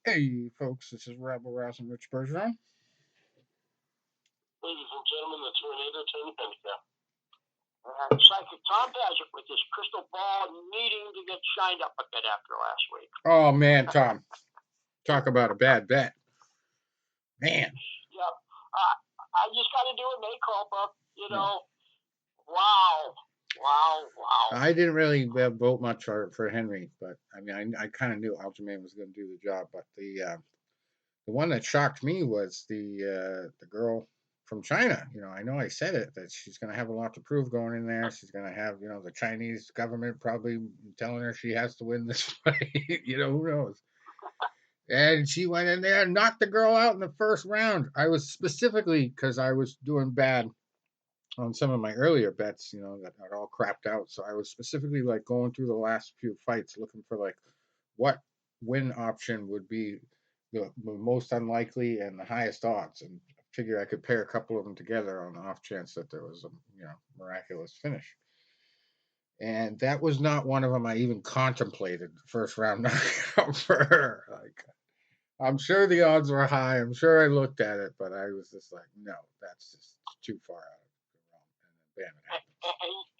Hey, folks, this is Rebel Rouse and Rich Bergeron. Ladies and gentlemen, the Tornado Tony Pennycap. Psychic Tom Paget with his crystal ball needing to get shined up a bit after last week. Oh, man, Tom. Talk about a bad bet. Man. Yep. I just got to do a mea culpa. You know, wow. I didn't really vote much for Henry, but I mean, I kind of knew Aljamain was going to do the job. But the one that shocked me was the girl from China. You know, I know I said it that she's going to have a lot to prove going in there. She's going to have, the Chinese government probably telling her she has to win this fight. Who knows? And she went in there and knocked the girl out in the first round. I was specifically because I was doing bad on some of my earlier bets, that had all crapped out. So I was specifically like going through the last few fights looking for like what win option would be the most unlikely and the highest odds, and figure I could pair a couple of them together on the off chance that there was a miraculous finish. And that was not one of them I even contemplated the first round knockout for her. Like, I'm sure the odds were high. I'm sure I looked at it, but I was just like, no, that's just too far out of the realm. And then bam, it happens.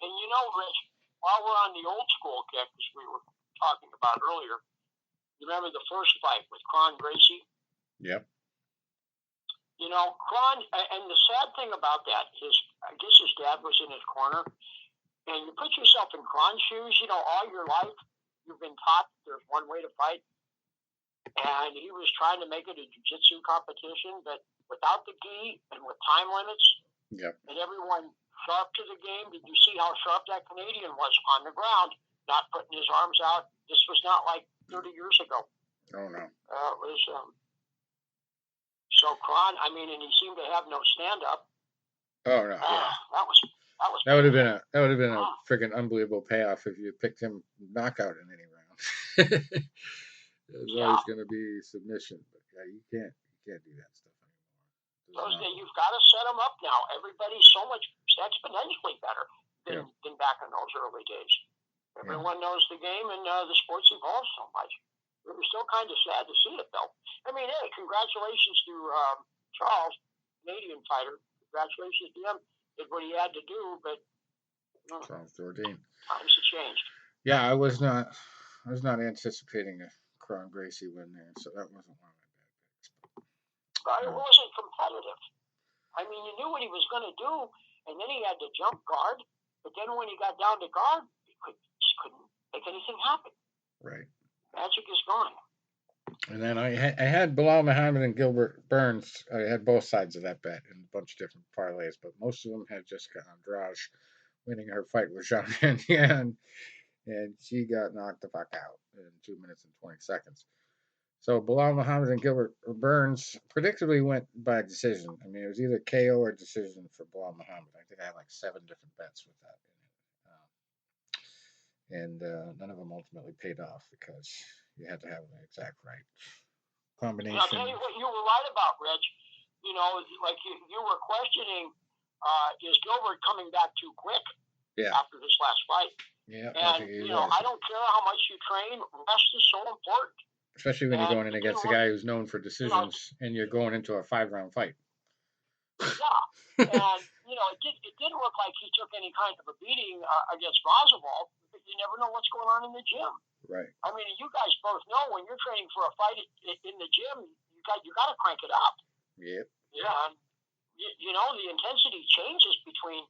And Rich, while we're on the old school kick, as we were talking about earlier, you remember the first fight with Kron Gracie? Yep. Kron, and the sad thing about that is, I guess his dad was in his corner, and you put yourself in Kron's shoes, all your life, you've been taught there's one way to fight. And he was trying to make it a jiu-jitsu competition, but without the gi and with time limits, and everyone sharp to the game. Did you see how sharp that Canadian was on the ground, not putting his arms out? This was not like 30 years ago. Oh, no. It was, so Kron, and he seemed to have no stand-up. Oh, no, yeah. That would have been a freaking unbelievable payoff if you picked him knockout in any round. There's always going to be submission, but yeah, you can't do that stuff anymore. You've got to set them up now. Everybody's so much exponentially better than back in those early days. Everyone knows the game, and the sport's evolved so much. It was still kind of sad to see it, though. Hey, congratulations to Charles, Canadian fighter. Congratulations to him. Did what he had to do, but Charles Jourdain. Times have changed. Yeah, I was not anticipating a Kron Gracie win there, so that wasn't one of my bad picks. But it wasn't competitive. You knew what he was going to do, and then he had to jump guard. But then when he got down to guard, he just couldn't make anything happen. Right. Magic is gone. And then I had Bilal Muhammad and Gilbert Burns. I had both sides of that bet in a bunch of different parlays, but most of them had Jessica Andrade winning her fight with Zhang Yan, and she got knocked the fuck out in 2 minutes and 20 seconds. So Bilal Muhammad and Gilbert Burns predictably went by decision. It was either KO or decision for Bilal Muhammad. I think I had like 7 different bets with that in it. And none of them ultimately paid off because you had to have the exact right combination. I'll tell you what you were right about, Rich. Like you were questioning, is Gilbert coming back too quick after this last fight? Yeah, and I don't care how much you train. Rest is so important. Especially when you're going in against a guy who's known for decisions, and you're going into a 5-round fight. Yeah, and it didn't look like he took any kind of a beating against Masvidal. But you never know what's going on in the gym. Right. You guys both know when you're training for a fight in the gym, you got to crank it up. Yep. Yeah. And, the intensity changes between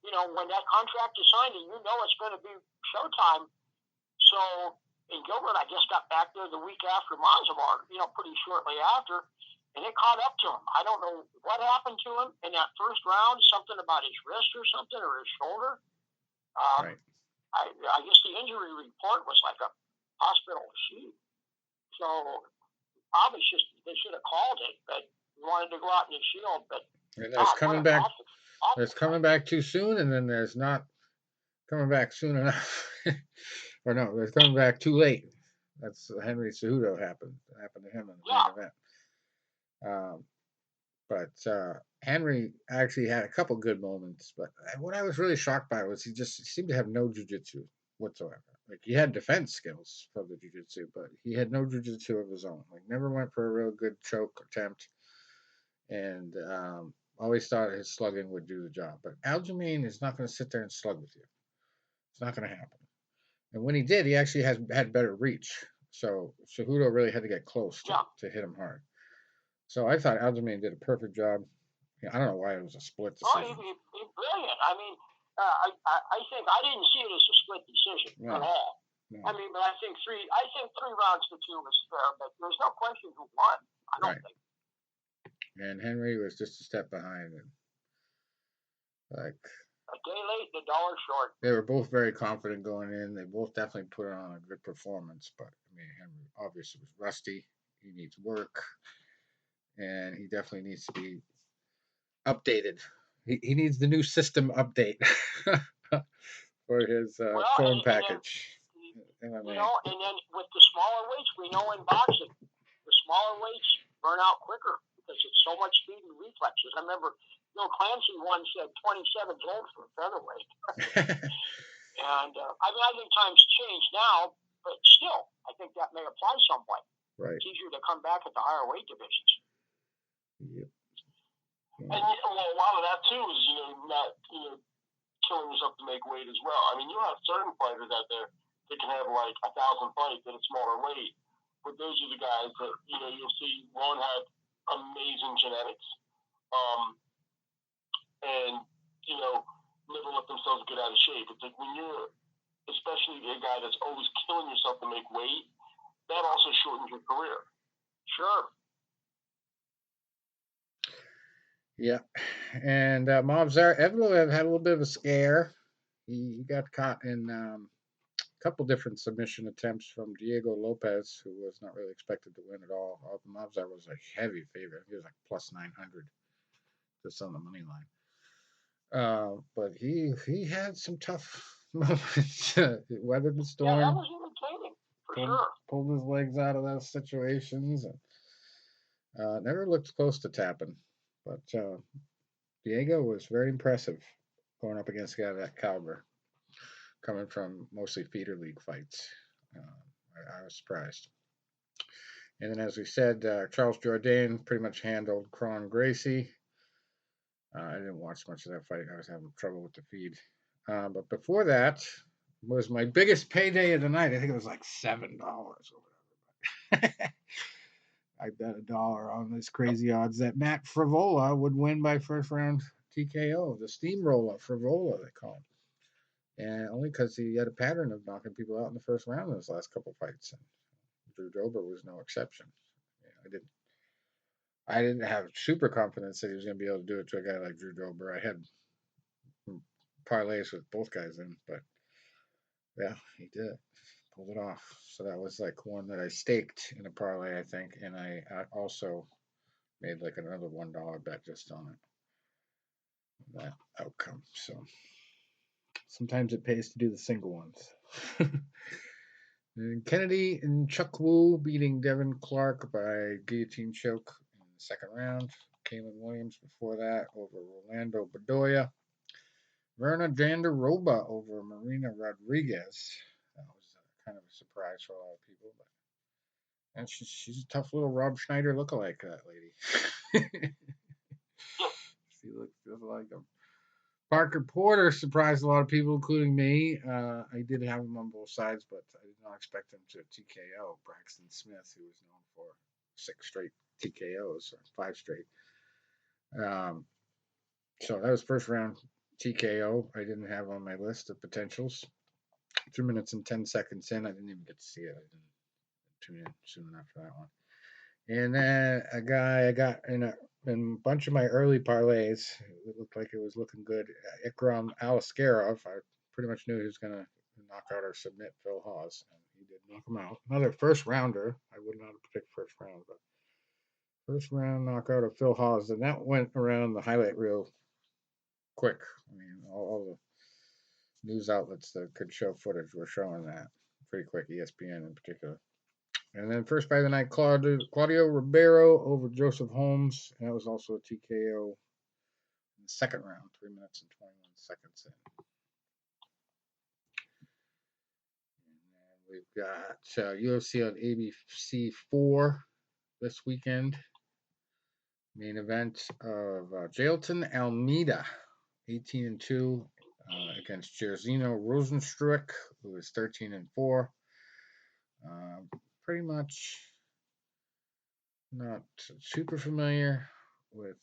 when that contract is signed and it's going to be showtime. So, and Gilbert, I guess, got back there the week after Masvidal, pretty shortly after, and it caught up to him. I don't know what happened to him in that first round, something about his wrist or something, or his shoulder. Right. I guess the injury report was like a hospital sheet. So, probably they should have called it, but he wanted to go out in his shield, but there's coming back. There's coming back too soon, and then there's not coming back soon enough. Or no, there's coming back too late. That's Henry Cejudo happened to him in the main event. But Henry actually had a couple good moments. But what I was really shocked by was he just seemed to have no jiu-jitsu whatsoever. Like, he had defense skills from the jiu-jitsu, but he had no jiu-jitsu of his own. Like, never went for a real good choke attempt, and always thought his slugging would do the job. But Aljamain is not going to sit there and slug with you. It's not going to happen. And when he did, he actually had better reach. So Cejudo really had to get close to hit him hard. So I thought Aljamain did a perfect job. I don't know why it was a split decision. Oh, he's brilliant. I mean, I think I didn't see it as a split decision at all. No. I mean, but I think 3 rounds to 2 was fair, but there's no question who won. I don't think. And Henry was just a step behind, and like a day late, the dollar short. They were both very confident going in. They both definitely put on a good performance, but I mean, Henry obviously was rusty. He needs work, and he definitely needs to be updated. He needs the new system update for his phone package. And then with the smaller weights, we know in boxing, the smaller weights burn out quicker because it's so much speed and reflexes. I remember Bill Clancy once said 27 volts for featherweight. And I mean, I think times change now, but still, I think that may apply somewhat. Right. It's easier to come back at the higher weight divisions. Yep. And a lot of that too is not killing yourself to make weight as well. I mean, you have certain fighters out there that can have like 1,000 fights at a smaller weight, but those are the guys that you'll see one have amazing genetics, and never let themselves get out of shape. It's like when you're, especially a guy that's always killing yourself to make weight, that also shortens your career. Sure. Yeah, and Movsar Evloev had a little bit of a scare. He got caught in a couple different submission attempts from Diego Lopez, who was not really expected to win at all. Movsar was a heavy favorite. He was like plus 900 just on the money line. But he had some tough moments. Weathered the storm. Yeah, that was entertaining for sure. Pulled his legs out of those situations, and never looked close to tapping. But Diego was very impressive going up against a guy of that caliber, coming from mostly feeder league fights. I was surprised. And then, as we said, Charles Jourdain pretty much handled Kron Gracie. I didn't watch much of that fight. I was having trouble with the feed. But before that was my biggest payday of the night. I think it was like $7 or whatever. I bet $1 on this crazy odds that Matt Frivola would win by first round TKO, the steamroller Frivola they call him, and only because he had a pattern of knocking people out in the first round in his last couple fights. And Drew Dober was no exception. I didn't have super confidence that he was going to be able to do it to a guy like Drew Dober. I had parlays with both guys in, but yeah, he did it. Pulled it off. So that was like one that I staked in a parlay, I think, and I also made like another $1 bet just on it. That outcome. So sometimes it pays to do the single ones. And Kennedy and Chuck Wu beating Devin Clark by guillotine choke in the second round. Kalen Williams before that over Rolando Bedoya. Verna Jandiroba over Marina Rodriguez. That was kind of a surprise for a lot of people, but and she's a tough little Rob Schneider lookalike, that lady. She looks just like him. Parker Porter surprised a lot of people, including me. I did have him on both sides, but I did not expect him to TKO Braxton Smith, who was known for 6 straight TKOs, or 5 straight. So that was first round TKO. I didn't have on my list of potentials. 2 minutes and 10 seconds in, I didn't even get to see it. I didn't tune in soon enough for that one. And then a guy I got in a bunch of my early parlays. It looked like it was looking good. Ikram Alaskarov. I pretty much knew he was going to knock out or submit Phil Hawes, and he did knock him out. Another first rounder. I would not have picked first round, but first round knockout of Phil Hawes, and that went around the highlight reel quick. I mean, all the news outlets that could show footage were showing that pretty quick, ESPN in particular. And then first fight of the night, Claudio Ribeiro over Joseph Holmes. And that was also a TKO in the second round, 3 minutes and 21 seconds in. We've got UFC on ABC 4 this weekend. Main event of Jailton Almeida, 18-2, against Jairzinho Rosenstruck, who is 13-4. Pretty much not super familiar with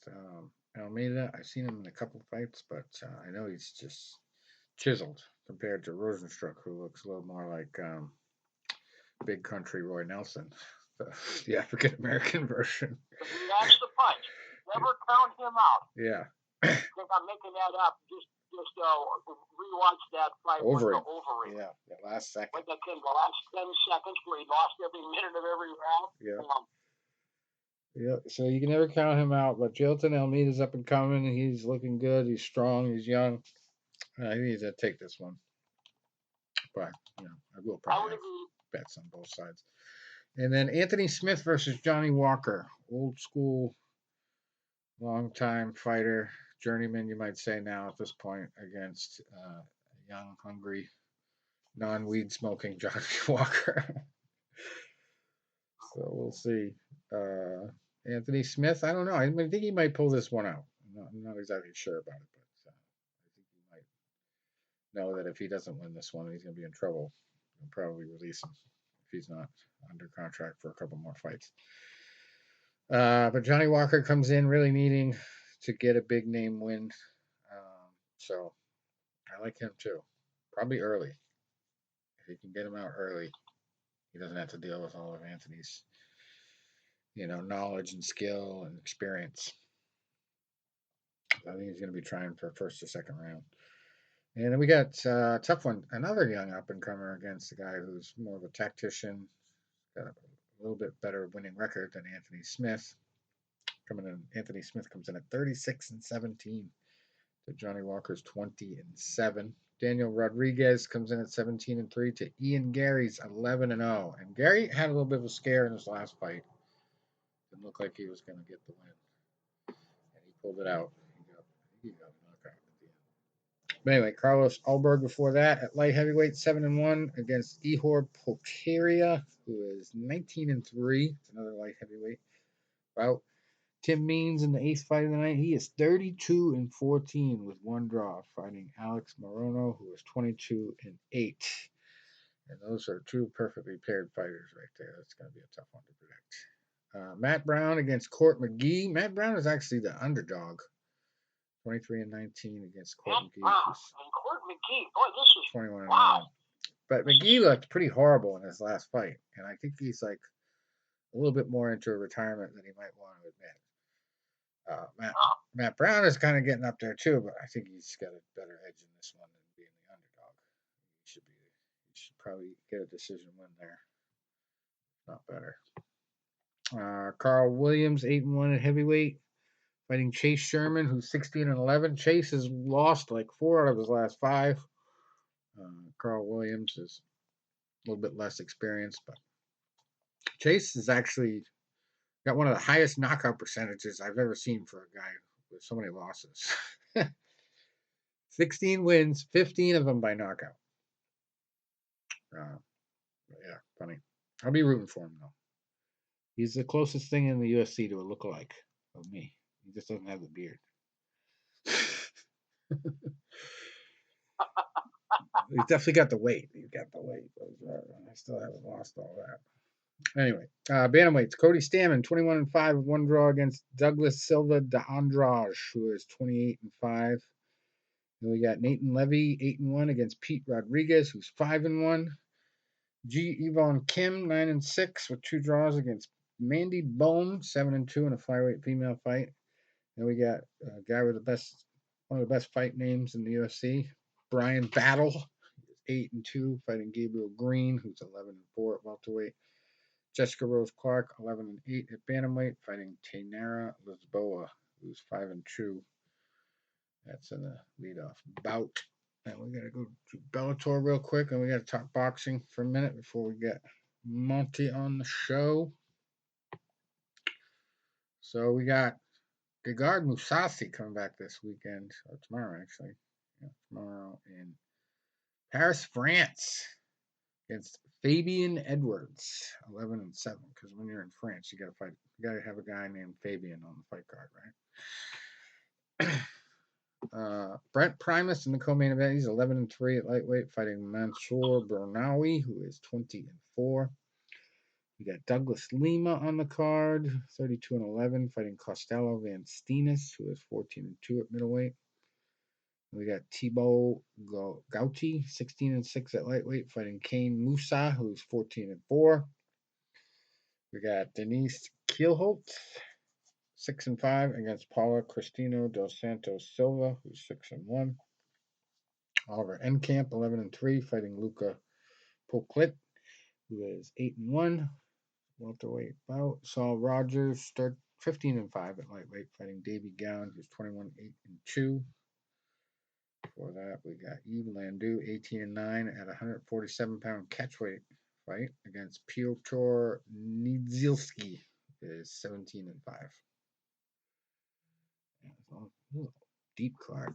Almeida. I've seen him in a couple fights, but I know he's just chiseled compared to Rosenstruck, who looks a little more like Big Country Roy Nelson, the African American version. That's the punch. Never count him out. Yeah. Because I'm making that up. Just rewatch that fight with the Overeem. Yeah, the last second. When that came, the last 10 seconds where he lost every minute of every round. Yeah. Yeah, so you can never count him out. But Jailton Almeida's up and coming. He's looking good. He's strong. He's young. I think he's going to take this one. But, I will probably have bets on both sides. And then Anthony Smith versus Johnny Walker. Old school, long-time fighter. Journeyman, you might say now at this point, against young, hungry, non-weed smoking Johnny Walker. So we'll see. Anthony Smith, I don't know. I think he might pull this one out. I'm not exactly sure about it, but I think he might know that if he doesn't win this one, he's going to be in trouble. They'll probably release him if he's not under contract for a couple more fights. But Johnny Walker comes in really needing to get a big name win. So I like him too. Probably early. If he can get him out early, he doesn't have to deal with all of Anthony's knowledge and skill and experience. I think he's going to be trying for first or second round. And then we got a tough one, another young up-and-comer against a guy who's more of a tactician, got a little bit better winning record than Anthony Smith. Anthony Smith comes in at 36-17 to Johnny Walker's 20-7. Daniel Rodriguez comes in at 17-3 to Ian Gary's 11-0. And Gary had a little bit of a scare in his last fight. Didn't look like he was going to get the win. And he pulled it out. He got a knockout at the end. But anyway, Carlos Alberg before that at light heavyweight, 7-1 against Ihor Potieria, who is 19-3. It's another light heavyweight bout. Tim Means in the 8th fight of the night. He is 32-14 with one draw, fighting Alex Morono, who is 22-8. And those are two perfectly paired fighters right there. That's going to be a tough one to predict. Matt Brown against Court McGee. Matt Brown is actually the underdog. 23-19 against Court McGee. And Court McGee, boy, this is 21-9. Wow. But McGee looked pretty horrible in his last fight, and I think he's like a little bit more into retirement than he might want to admit. Matt Brown is kind of getting up there too, but I think he's got a better edge in this one than being the underdog. He should probably get a decision win there. Not better. Carl Williams, 8-1 at heavyweight, fighting Chase Sherman, who's 16-11. Chase has lost like 4 out of his last 5. Carl Williams is a little bit less experienced, but Chase is actually got one of the highest knockout percentages I've ever seen for a guy with so many losses. 16 wins, 15 of them by knockout. Yeah, funny. I'll be rooting for him, though. He's the closest thing in the UFC to a lookalike of me. He just doesn't have the beard. He's definitely got the weight. I still haven't lost all that. Anyway, bantamweights. Cody Stamann, 21-5 with one draw against Douglas Silva de Andrade, who is 28-5. Then we got Nathan Levy, 8-1 against Pete Rodriguez, who's 5-1. G. Yvonne Kim, 9-6 with 2 draws against Mandy Bone, 7-2 in a flyweight female fight. Then we got a guy with one of the best fight names in the UFC, Brian Battle, 8-2, fighting Gabriel Green, who's 11-4 at welterweight. Jessica Rose Clark, 11-8 at bantamweight, fighting Tainara Lisboa, who's 5-2. That's in the leadoff bout. And we got to go to Bellator real quick, and we got to talk boxing for a minute before we get Monte on the show. So we got Gegard Mousasi coming back this weekend, or tomorrow actually. Yeah, tomorrow in Paris, France. against Fabian Edwards, 11-7. Because when you're in France, you got to have a guy named Fabian on the fight card, right? Brent Primus in the co-main event. He's 11-3 at lightweight, fighting Mansour Bernawi, who is 20-4. We got Douglas Lima on the card, 32-11, fighting Costello Van Steenis, who is 14-2 at middleweight. We got Thibaut Gauti, 16-6 at lightweight, fighting Kane Musa, who's 14-4. We got Denise Kielholtz, 6-5, against Paula Cristino dos Santos Silva, who's 6-1. Oliver Enkamp, 11-3, fighting Luca Poklit, who is 8-1. Welterweight bout. Saul Rogers, 15-5 at lightweight, fighting Davey Gowan, who's 21-8-2. Before that, we got Yves Landau, 18-9 at 147-pound catchweight fight against Piotr Nidzielski, is 17-5. Deep card.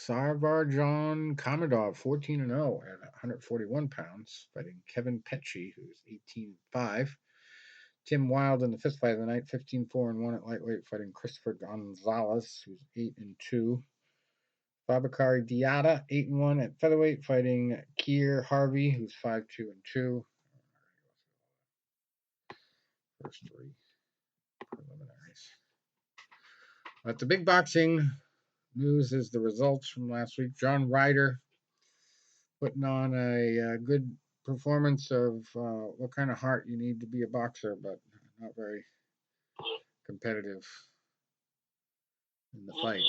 Sarvarjan Kamadov, 14-0 at 141 pounds, fighting Kevin Petchy, who's 18-5. Tim Wilde in the fifth fight of the night, 15-4-1 at lightweight, fighting Christopher Gonzalez, who's 8-2. Babakari Diata, 8-1 at featherweight, fighting Keir Harvey, who's 5-2-2. First three preliminaries. But the big boxing news is the results from last week. John Ryder putting on a good performance of what kind of heart you need to be a boxer, but not very competitive in the fight.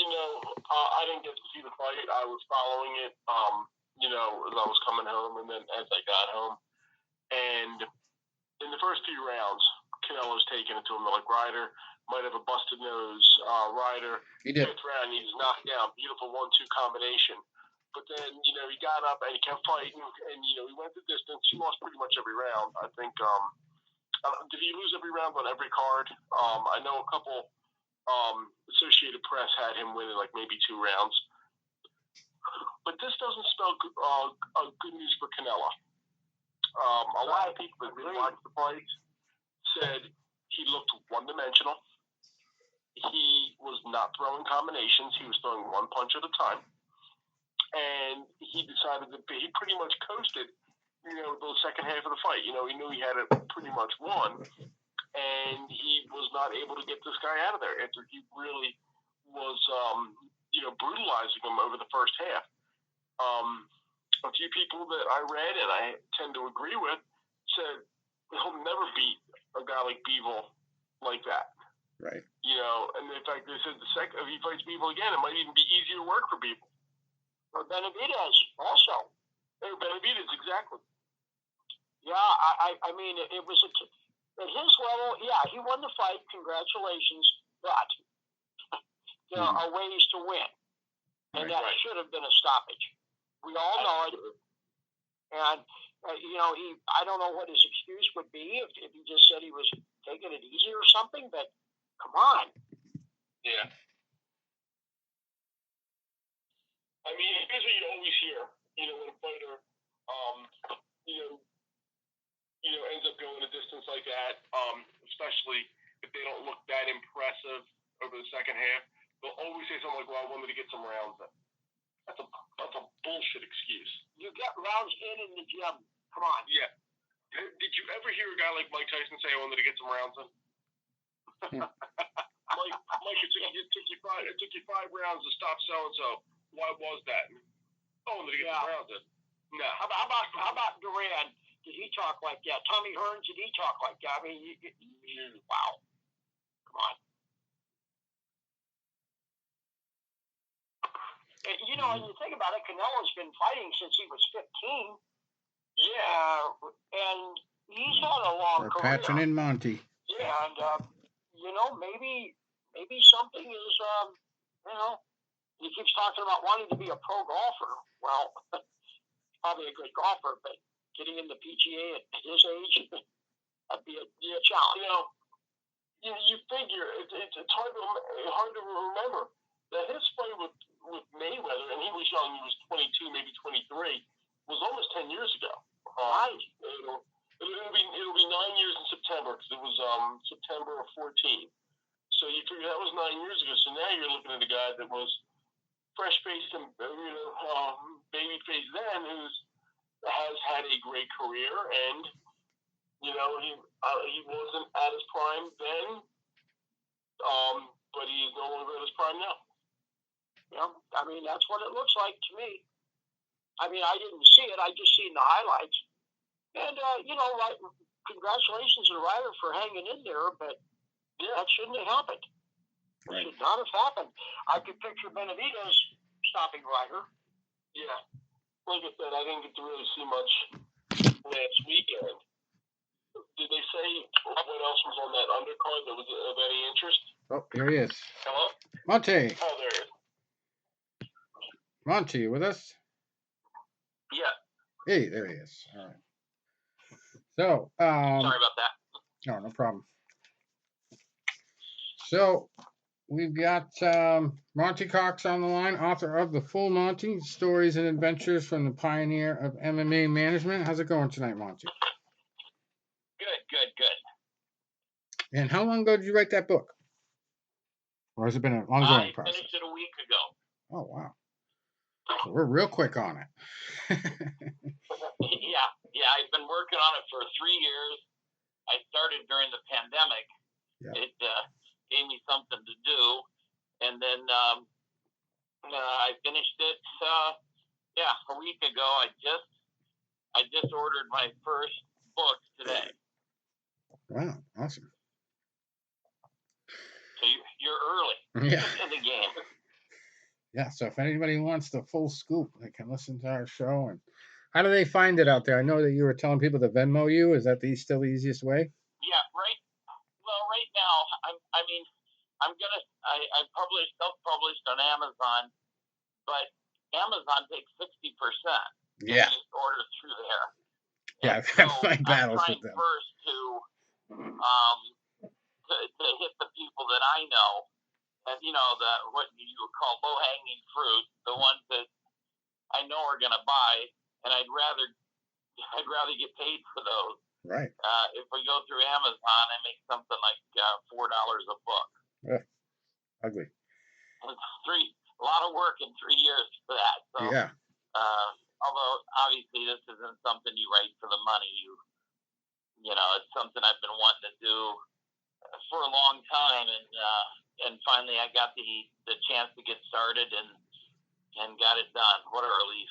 I didn't get to see the fight. I was following it, as I was coming home and then as I got home. And in the first few rounds, Canelo's taking it to him. They're like, Ryder might have a busted nose. Ryder, he did. Fifth round, he was knocked down. Beautiful 1-2 combination. But then, he got up and he kept fighting, and, he went the distance. He lost pretty much every round. I think, did he lose every round on every card? I know a couple Associated Press had him winning like maybe 2 rounds. But this doesn't spell good news for Canelo. A lot of people that really watched the fight said he looked one-dimensional. He was not throwing combinations. He was throwing one punch at a time. And he decided he pretty much coasted, the second half of the fight. He knew he had it pretty much won. And he was not able to get this guy out of there after he really was, brutalizing him over the first half. A few people that I read, and I tend to agree with, said he'll never beat a guy like Bivol like that. Right. And in fact, they said if he fights Bivol again, it might even be easier work for Bivol. Or Benavidez also. Benavidez, exactly. Yeah, I mean, it was at his level, yeah, he won the fight. Congratulations. But there are ways to win. And that should have been a stoppage. We all know it. And, I don't know what his excuse would be if he just said he was taking it easy or something, but come on. Yeah. I mean, here's what you always hear, when a fighter, ends up going a distance like that, especially if they don't look that impressive over the second half, they'll always say something like, well, I wanted to get some rounds in. That's a bullshit excuse. You get rounds in the gym. Come on. Yeah. Did you ever hear a guy like Mike Tyson say, I wanted to get some rounds in? Mike, it took you 5 rounds to stop so-and-so. Why was that? Oh, did he get some rounds in? No. How about Duran? Did he talk like that? Tommy Hearns, did he talk like that? I mean, wow. Come on. And you think about it, Canelo's been fighting since he was 15. Yeah. And he's had a long career. Patching in Monte. Yeah, and, maybe something is, he keeps talking about wanting to be a pro golfer. Well, probably a good golfer, but getting in the PGA at his age, that'd be a challenge. You figure it's hard to remember that his fight with Mayweather, and he was young, he was 22, maybe 23, was almost 10 years ago. Right. It'll be 9 years in September, because it was September of 14. So you figure that was 9 years ago. So now you're looking at a guy that was fresh-faced and baby-faced then, has had a great career, and he wasn't at his prime then, but he is no longer at his prime now. Yeah, I mean, that's what it looks like to me. I mean, I didn't see it. I just seen the highlights. And, congratulations to Ryder for hanging in there, but that shouldn't have happened. It should not have happened. I could picture Benavidez stopping Ryder. Yeah. Like I said, I didn't get to really see much last weekend. Did they say what else was on that undercard that was of any interest? Oh, here he is. Hello? Monte. Oh, there he is. Monte, you with us? Yeah. Hey, there he is. All right. So, sorry about that. No, no problem. So, we've got Monte Cox on the line, author of The Full Monte, Stories and Adventures from the Pioneer of MMA Management. How's it going tonight, Monte? Good. And how long ago did you write that book? Or has it been an ongoing process? I finished it a week ago. Oh, wow. So we're real quick on it. Yeah, I've been working on it for 3 years. I started during the pandemic. Yeah. It gave me something to do, and then I finished it. A week ago. I just ordered my first book today. Wow, awesome. So you're early in the game. Yeah, so if anybody wants the full scoop, they can listen to our show. And how do they find it out there? I know that you were telling people to Venmo you. Is that still the easiest way? Yeah, right. Well, right now, I self-published on Amazon, but Amazon takes 60%. Yeah. Just order through there. Yeah, I've had my battles with them. First to hit the people that I know, and what you would call low-hanging fruit, the ones that I know are going to buy, and I'd rather get paid for those. Right. If we go through Amazon, I make something like $4 a book. Yeah. Ugly. It's a lot of work in 3 years for that. So, yeah. Although obviously this isn't something you write for the money. It's something I've been wanting to do for a long time, and finally I got the chance to get started and got it done. What a relief.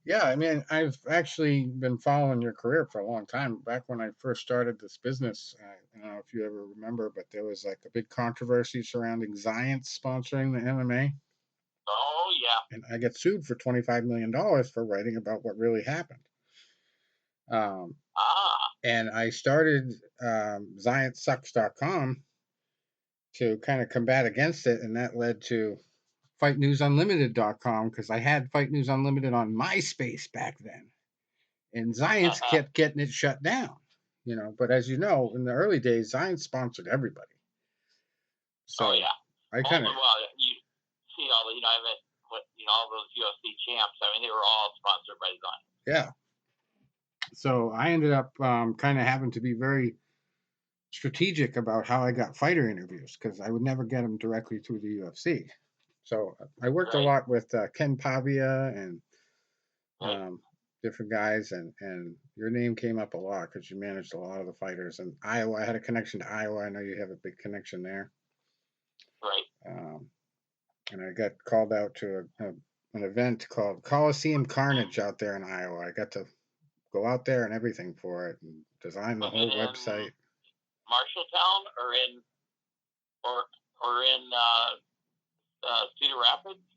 Yeah, I mean, I've actually been following your career for a long time. Back when I first started this business, I don't know if you ever remember, but there was like a big controversy surrounding Giants sponsoring the MMA. Oh, yeah. And I got sued for $25 million for writing about what really happened. And I started ZionsSucks.com to kind of combat against it, and that led to FightNewsUnlimited.com, because I had Fight News Unlimited on MySpace back then, and Zions kept getting it shut down. But as you know, in the early days, Zions sponsored everybody. So I kind of you see all all those UFC champs. I mean, they were all sponsored by Zions. Yeah. So I ended up kind of having to be very strategic about how I got fighter interviews, because I would never get them directly through the UFC. So I worked a lot with Ken Pavia and different guys, and your name came up a lot because you managed a lot of the fighters. And Iowa, I had a connection to Iowa. I know you have a big connection there. Right. And I got called out to an event called Coliseum Carnage out there in Iowa. I got to go out there and everything for it, and design the whole website. Marshalltown or in Cedar Rapids?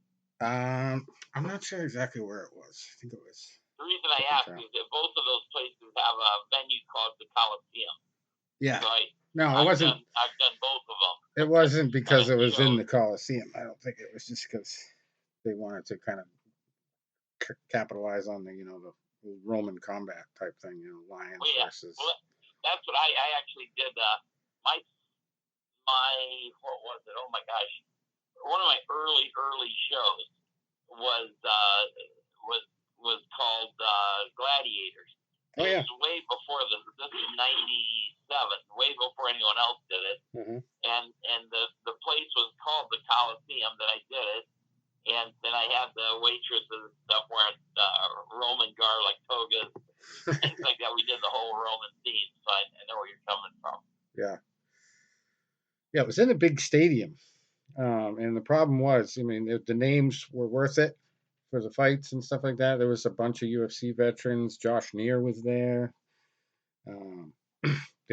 I'm not sure exactly where it was. I think it was. The reason I ask is that both of those places have a venue called the Coliseum. Yeah. So it wasn't. I've done both of them. It wasn't because it was in the Coliseum. I don't think it was just because they wanted to kind of capitalize on the Roman combat type thing, lions versus. Well, that's what I actually did. My what was it? Oh my gosh! One of my early shows was was called Gladiators. Oh, yeah. It was way before this is 97, way before anyone else did it. Mm-hmm. And the place was called the Coliseum that I did it. And then I had the waitresses and stuff wearing Roman garlic togas, things like that. We did the whole Roman theme, so I know where you're coming from. Yeah. Yeah, it was in a big stadium. And the problem was, I mean, the names were worth it for the fights and stuff like that. There was a bunch of UFC veterans. Josh Neer was there. It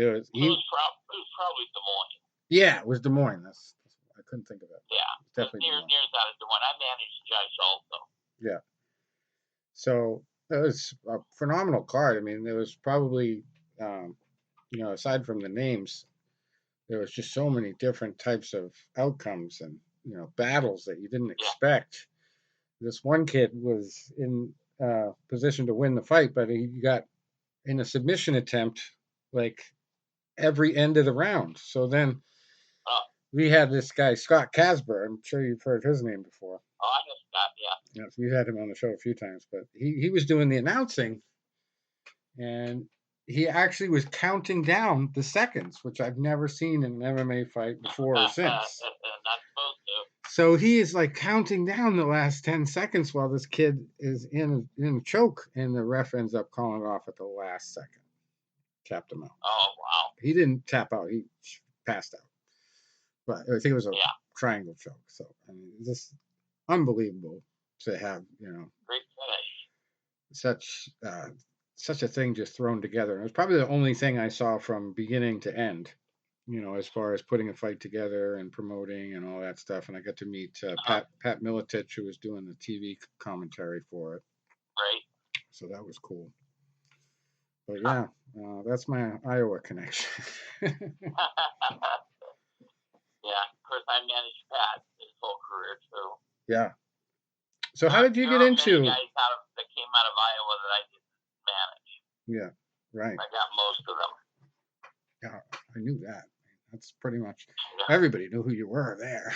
was probably Des Moines. Yeah, it was Des Moines. That's I couldn't think of it. Yeah, definitely Near's out of Des Moines. I managed Josh also. Yeah. So it was a phenomenal card. I mean, there was probably, aside from the names, there was just so many different types of outcomes and battles that you didn't expect. This one kid was in position to win the fight, but he got in a submission attempt like every end of the round. So then we had this guy, Scott Casper. I'm sure you've heard his name before. Oh, I know Scott, yeah. Yes, we've had him on the show a few times, but he was doing the announcing, and he actually was counting down the seconds, which I've never seen in an MMA fight before or since. Not supposed to. So he is like counting down the last 10 seconds while this kid is in a choke, and the ref ends up calling it off at the last second. Tapped him out. Oh, wow. He didn't tap out. He passed out. But I think it was a triangle choke. So, I mean, just unbelievable to have, great finish. Such a thing just thrown together. And it was probably the only thing I saw from beginning to end, as far as putting a fight together and promoting and all that stuff. And I got to meet Pat Miletich, who was doing the TV commentary for it. Right. So that was cool. But yeah, that's my Iowa connection. Yeah, of course, I managed Pat his whole career too. Yeah. So how did you get into? Many guys that came out of Iowa that I didn't manage. Yeah, right. I got most of them. Yeah, I knew that. That's pretty much everybody knew who you were there.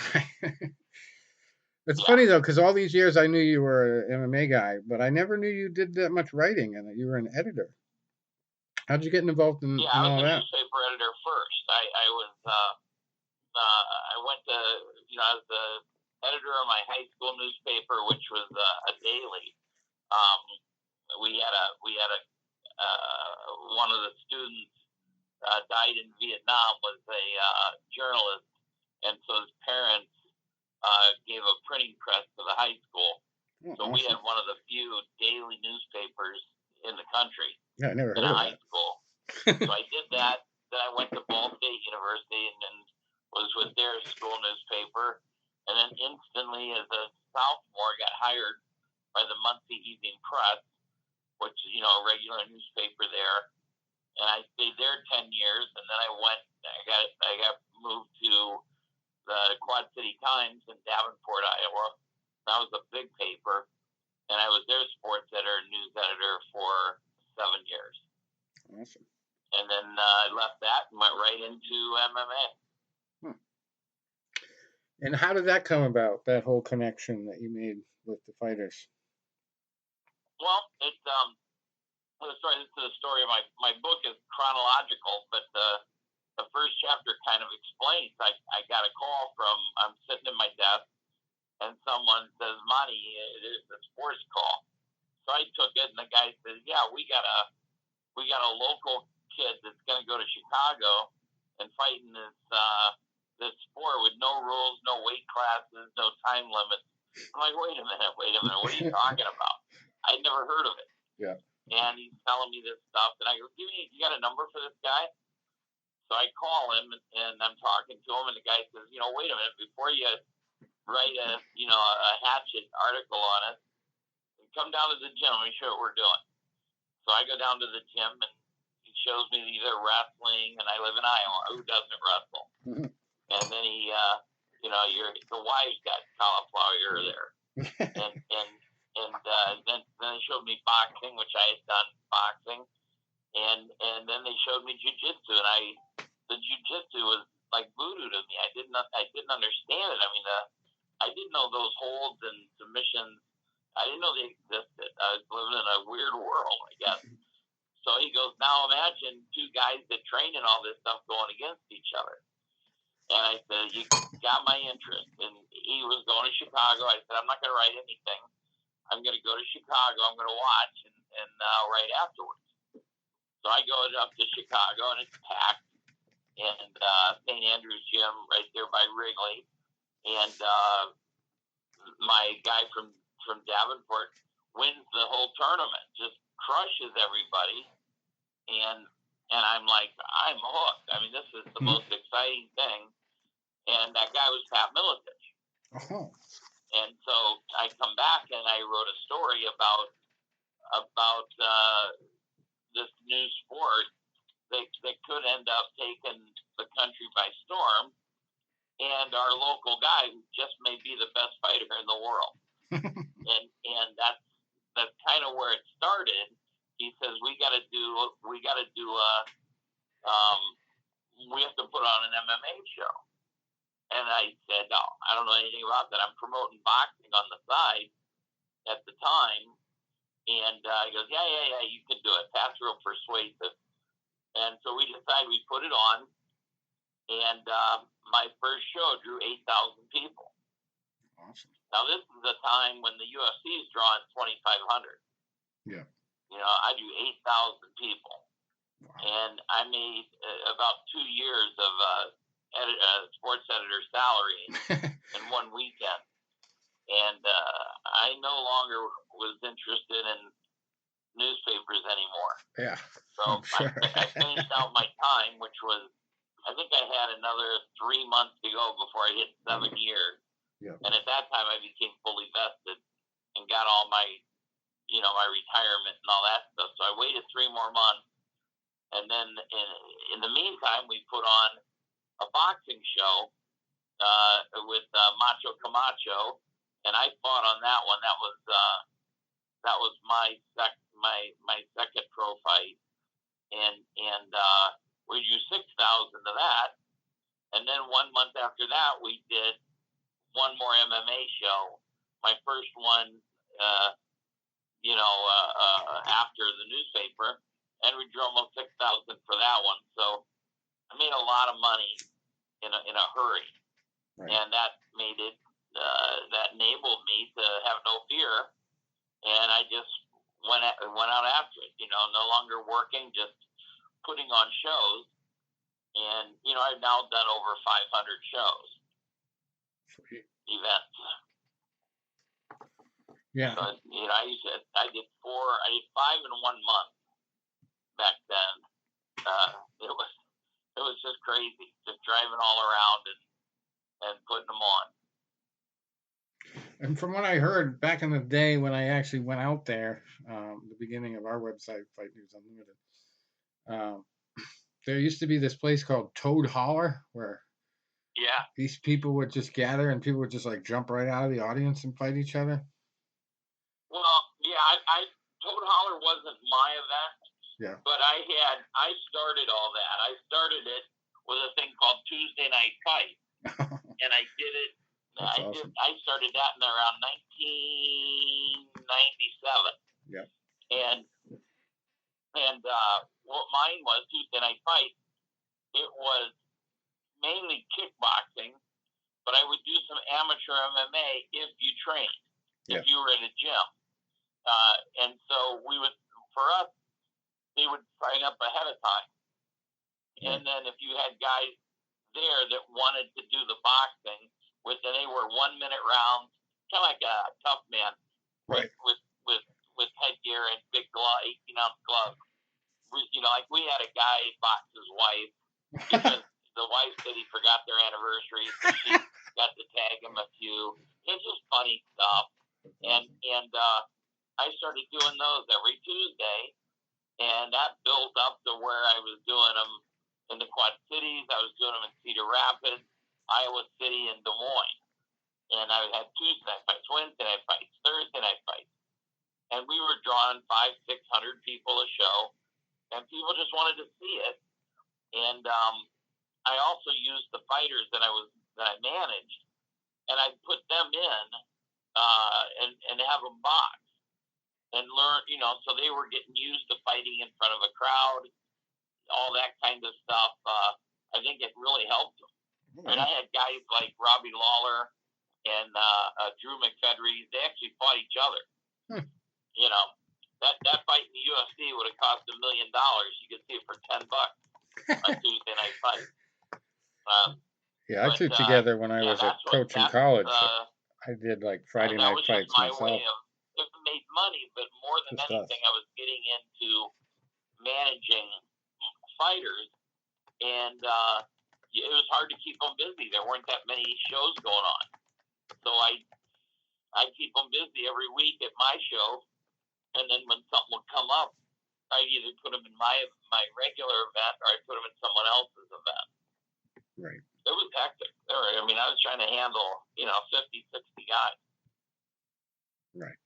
It's funny though, because all these years I knew you were an MMA guy, but I never knew you did that much writing and that you were an editor. How'd you get involved in all that? Yeah, I was a newspaper editor first. I was. I went to, I was the editor of my high school newspaper, which was a daily. We had one of the students died in Vietnam, was a journalist, and so his parents gave a printing press to the high school. Oh, so awesome. We had one of the few daily newspapers in the country. Yeah, I never heard of high school. So I did that. Then I went to Ball State University and was with their school newspaper, and then instantly as a sophomore got hired by the Monte Evening Press, which is, a regular newspaper there, and I stayed there 10 years, and then I got moved to the Quad City Times in Davenport, Iowa. That was a big paper, and I was their sports editor and news editor for 7 years. Awesome. And then I left that and went right into MMA. And how did that come about, that whole connection that you made with the fighters? Well, it's the story of my book is chronological, but the first chapter kind of explains. I got a call from, I'm sitting at my desk, and someone says, "Monty, it is a sports call." So I took it, and the guy says, "Yeah, we got a local kid that's going to go to Chicago and fight in this sport with no rules, no weight classes, no time limits." I'm like, wait a minute, what are you talking about? I'd never heard of it. Yeah. And he's telling me this stuff, and I go, you got a number for this guy? So I call him, and I'm talking to him, and the guy says, wait a minute, before you write a hatchet article on it, come down to the gym, let me show you what we're doing. So I go down to the gym, and he shows me they're wrestling, and I live in Iowa. Who doesn't wrestle? Mm-hmm. And then he, the wives got cauliflower ear there. and then they showed me boxing, which I had done boxing. And then they showed me jiu-jitsu, and the jiu-jitsu was like voodoo to me. I didn't understand it. I mean, I didn't know those holds and submissions. I didn't know they existed. I was living against each other. And I said, you got my interest. And he was going to Chicago. I said, I'm not going to write anything. I'm going to go to Chicago. I'm going to watch and write afterwards. So I go up to Chicago, and it's packed. And St. Andrew's Gym right there by Wrigley. And my guy from Davenport wins the whole tournament, just crushes everybody. And I'm like, I'm hooked. I mean, this is the most exciting thing. And that guy was Pat Miletich. Oh. And so I come back and I wrote a story about this new sport that could end up taking the country by storm, and our local guy who just may be the best fighter in the world. and that's kind of where it started. He says we have to put on an MMA show. And I said, no, I don't know anything about that. I'm promoting boxing on the side at the time. And he goes, yeah, you can do it. Pat's real persuasive. And so we decided we put it on. And my first show drew 8,000 people. Awesome. Now, this is a time when the UFC is drawing 2,500. Yeah. You know, I drew 8,000 people. Wow. And I made about 2 years of sports editor salary in one weekend. And I no longer was interested in newspapers anymore. Yeah. So sure. I finished out my time, which was, I think I had another 3 months to go before I hit 7 years. Yeah. And at that time, I became fully vested and got all my, my retirement and all that stuff. So I waited 3 more months. And then in the meantime, we put on a boxing show with Macho Camacho, and I fought on that one. That was my second pro fight, and we drew 6,000 to that. And then 1 month after that, we did one more MMA show, my first one, after the newspaper, and we drew almost 6,000 for that one. So I made a lot of money in a hurry, right. And that made it that enabled me to have no fear, and I just went out after it. No longer working, just putting on shows, and I've now done over 500 shows, events. Yeah. So, I did 5 in 1 month back then. It was just crazy, just driving all around and putting them on. And from what I heard back in the day when I actually went out there, the beginning of our website, Fight News Unlimited, there used to be this place called Toad Holler where these people would just gather and people would just like jump right out of the audience and fight each other. Well, yeah, Toad Holler wasn't my event. Yeah. But I started all that. I started it with a thing called Tuesday Night Fight. And I did it. That's awesome. I started that in around 1997. Yeah. And what mine was, Tuesday Night Fight, it was mainly kickboxing, but I would do some amateur MMA if you trained, if you were at a gym. And so for us, they would sign up ahead of time. And then if you had guys there that wanted to do the boxing, and they were 1 minute rounds, kind of like a tough man, right? With headgear and big 18-ounce gloves. Like we had a guy box his wife because the wife said he forgot their anniversary, so she got to tag him a few. It's just funny stuff. And I started doing those every Tuesday, and that built up to where I was doing them in the Quad Cities. I was doing them in Cedar Rapids, Iowa City, and Des Moines. And I had Tuesday night fights, Wednesday night fights, Thursday night fights. And we were drawing 500-600 people a show, and people just wanted to see it. And I also used the fighters that I managed, and I'd put them in and have them box and learn, so they were getting used to fighting in front of a crowd, all that kind of stuff. I think it really helped them. And I had guys like Robbie Lawler and Drew McFedry. They actually fought each other. You know, that fight in the UFC would have cost $1 million. You could see it for $10 on Tuesday Night Fight. Yeah, I threw together when I was a coach in college. I did like Friday night fights myself. Way of, it made money, but more than anything, I was getting into managing fighters, and it was hard to keep them busy. There weren't that many shows going on, so I'd keep them busy every week at my show, and then when something would come up, I'd either put them in my regular event or I'd put them in someone else's event. Right. It was hectic. I mean, I was trying to handle, 50, 60 guys. Right.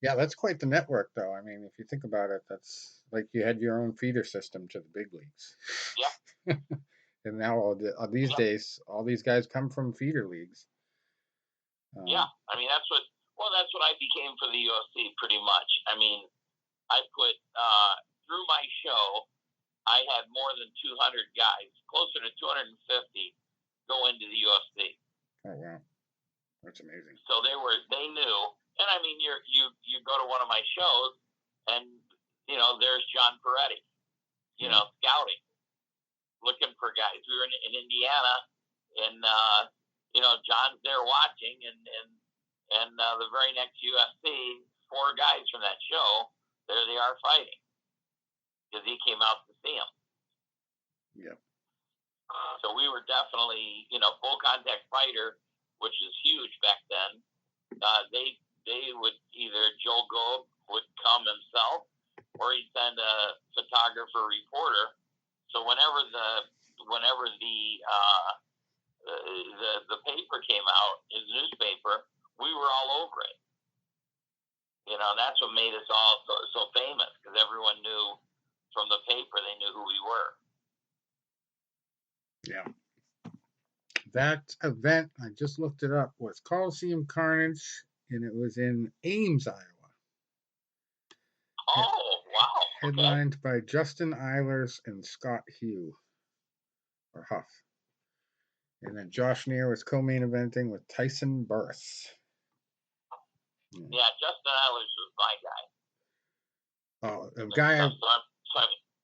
Yeah, that's quite the network, though. I mean, if you think about it, that's like you had your own feeder system to the big leagues. Yeah. And now these days, all these guys come from feeder leagues. Yeah, I mean, that's what I became for the UFC pretty much. I mean, I put, through my show, I had more than 200 guys, closer to 250, go into the UFC. Oh, wow. That's amazing. So they knew. And I mean, you go to one of my shows and, there's John Peretti, scouting, looking for guys. We were in Indiana and, John's there watching and the very next UFC, 4 guys from that show, there they are fighting. Because he came out to see him. Yeah. So we were definitely, full contact fighter, which is huge back then. They would either Joel Gold would come himself, or he'd send a photographer reporter. So whenever the paper came out, his newspaper, we were all over it. That's what made us all so famous, because everyone knew. From the paper, they knew who we were. Yeah. That event, I just looked it up, was Coliseum Carnage, and it was in Ames, Iowa. Oh, wow. Headlined by Justin Eilers and Scott Huff. And then Josh Neer was co-main eventing with Tyson Burris. Yeah, Justin Eilers was my guy. Oh, the guy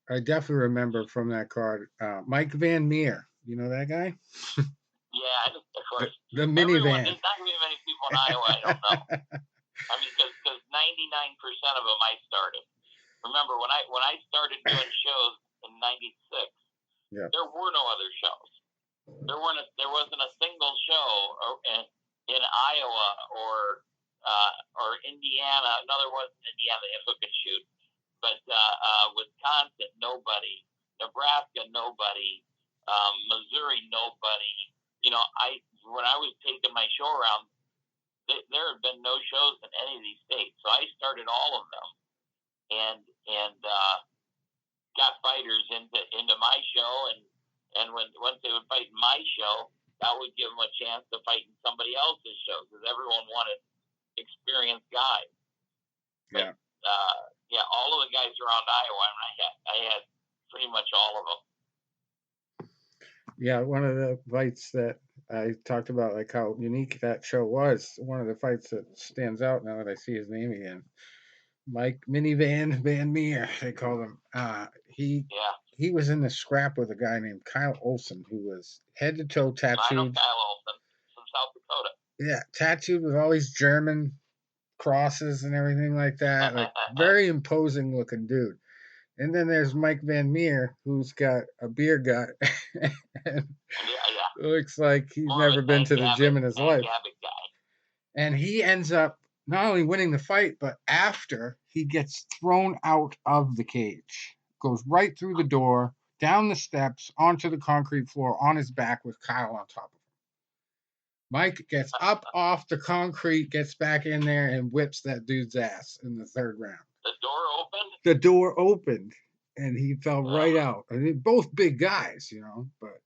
I definitely remember from that card, Mike Van Meer. You know that guy? Yeah, of course. The minivan. There's not going to be many people in Iowa I don't know. I mean, because 99% of them I started. Remember, when I started doing shows in '96, there were no other shows. There wasn't a single show in Iowa or Indiana. No, there wasn't Indiana. They had hook and shoot. But Wisconsin, nobody. Nebraska, nobody. Missouri, nobody. When I was taking my show around, there had been no shows in any of these states. So I started all of them, and got fighters into my show, and once they would fight in my show, that would give them a chance to fight in somebody else's show, because everyone wanted experienced guys. Yeah. But, all of the guys around Iowa, I had pretty much all of them. Yeah, one of the fights that I talked about, like how unique that show was, one of the fights that stands out now that I see his name again, Mike Minivan Van Meer, they call him. He was in the scrap with a guy named Kyle Olson, who was head to toe tattooed. I know Kyle Olson from South Dakota. Yeah, tattooed with all these German crosses and everything like that. Like, very imposing looking dude. And then there's Mike Van Meer, who's got a beer gut. Looks like he's never been to the gym in his life. And he ends up not only winning the fight, but after he gets thrown out of the cage. Goes right through the door, down the steps, onto the concrete floor, on his back with Kyle on top of him. Mike gets up off the concrete, gets back in there, and whips that dude's ass in the 3rd round. The door opened? The door opened, and he fell right out. I mean, both big guys, but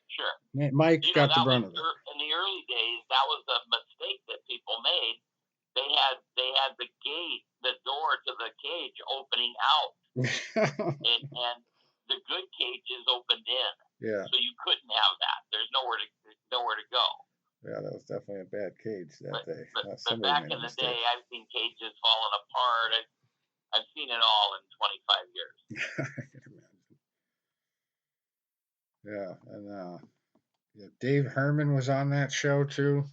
sure. Mike got the brunt of it. In the early days, that was a mistake that people made. They had the gate, the door to the cage opening out. and the good cages opened in. Yeah. So you couldn't have that. There's nowhere to go. Yeah, that was definitely a bad cage that day. But back in the day, I've seen cages falling apart. I've seen it all in 25 years. I can imagine. Yeah, and Dave Herman was on that show too.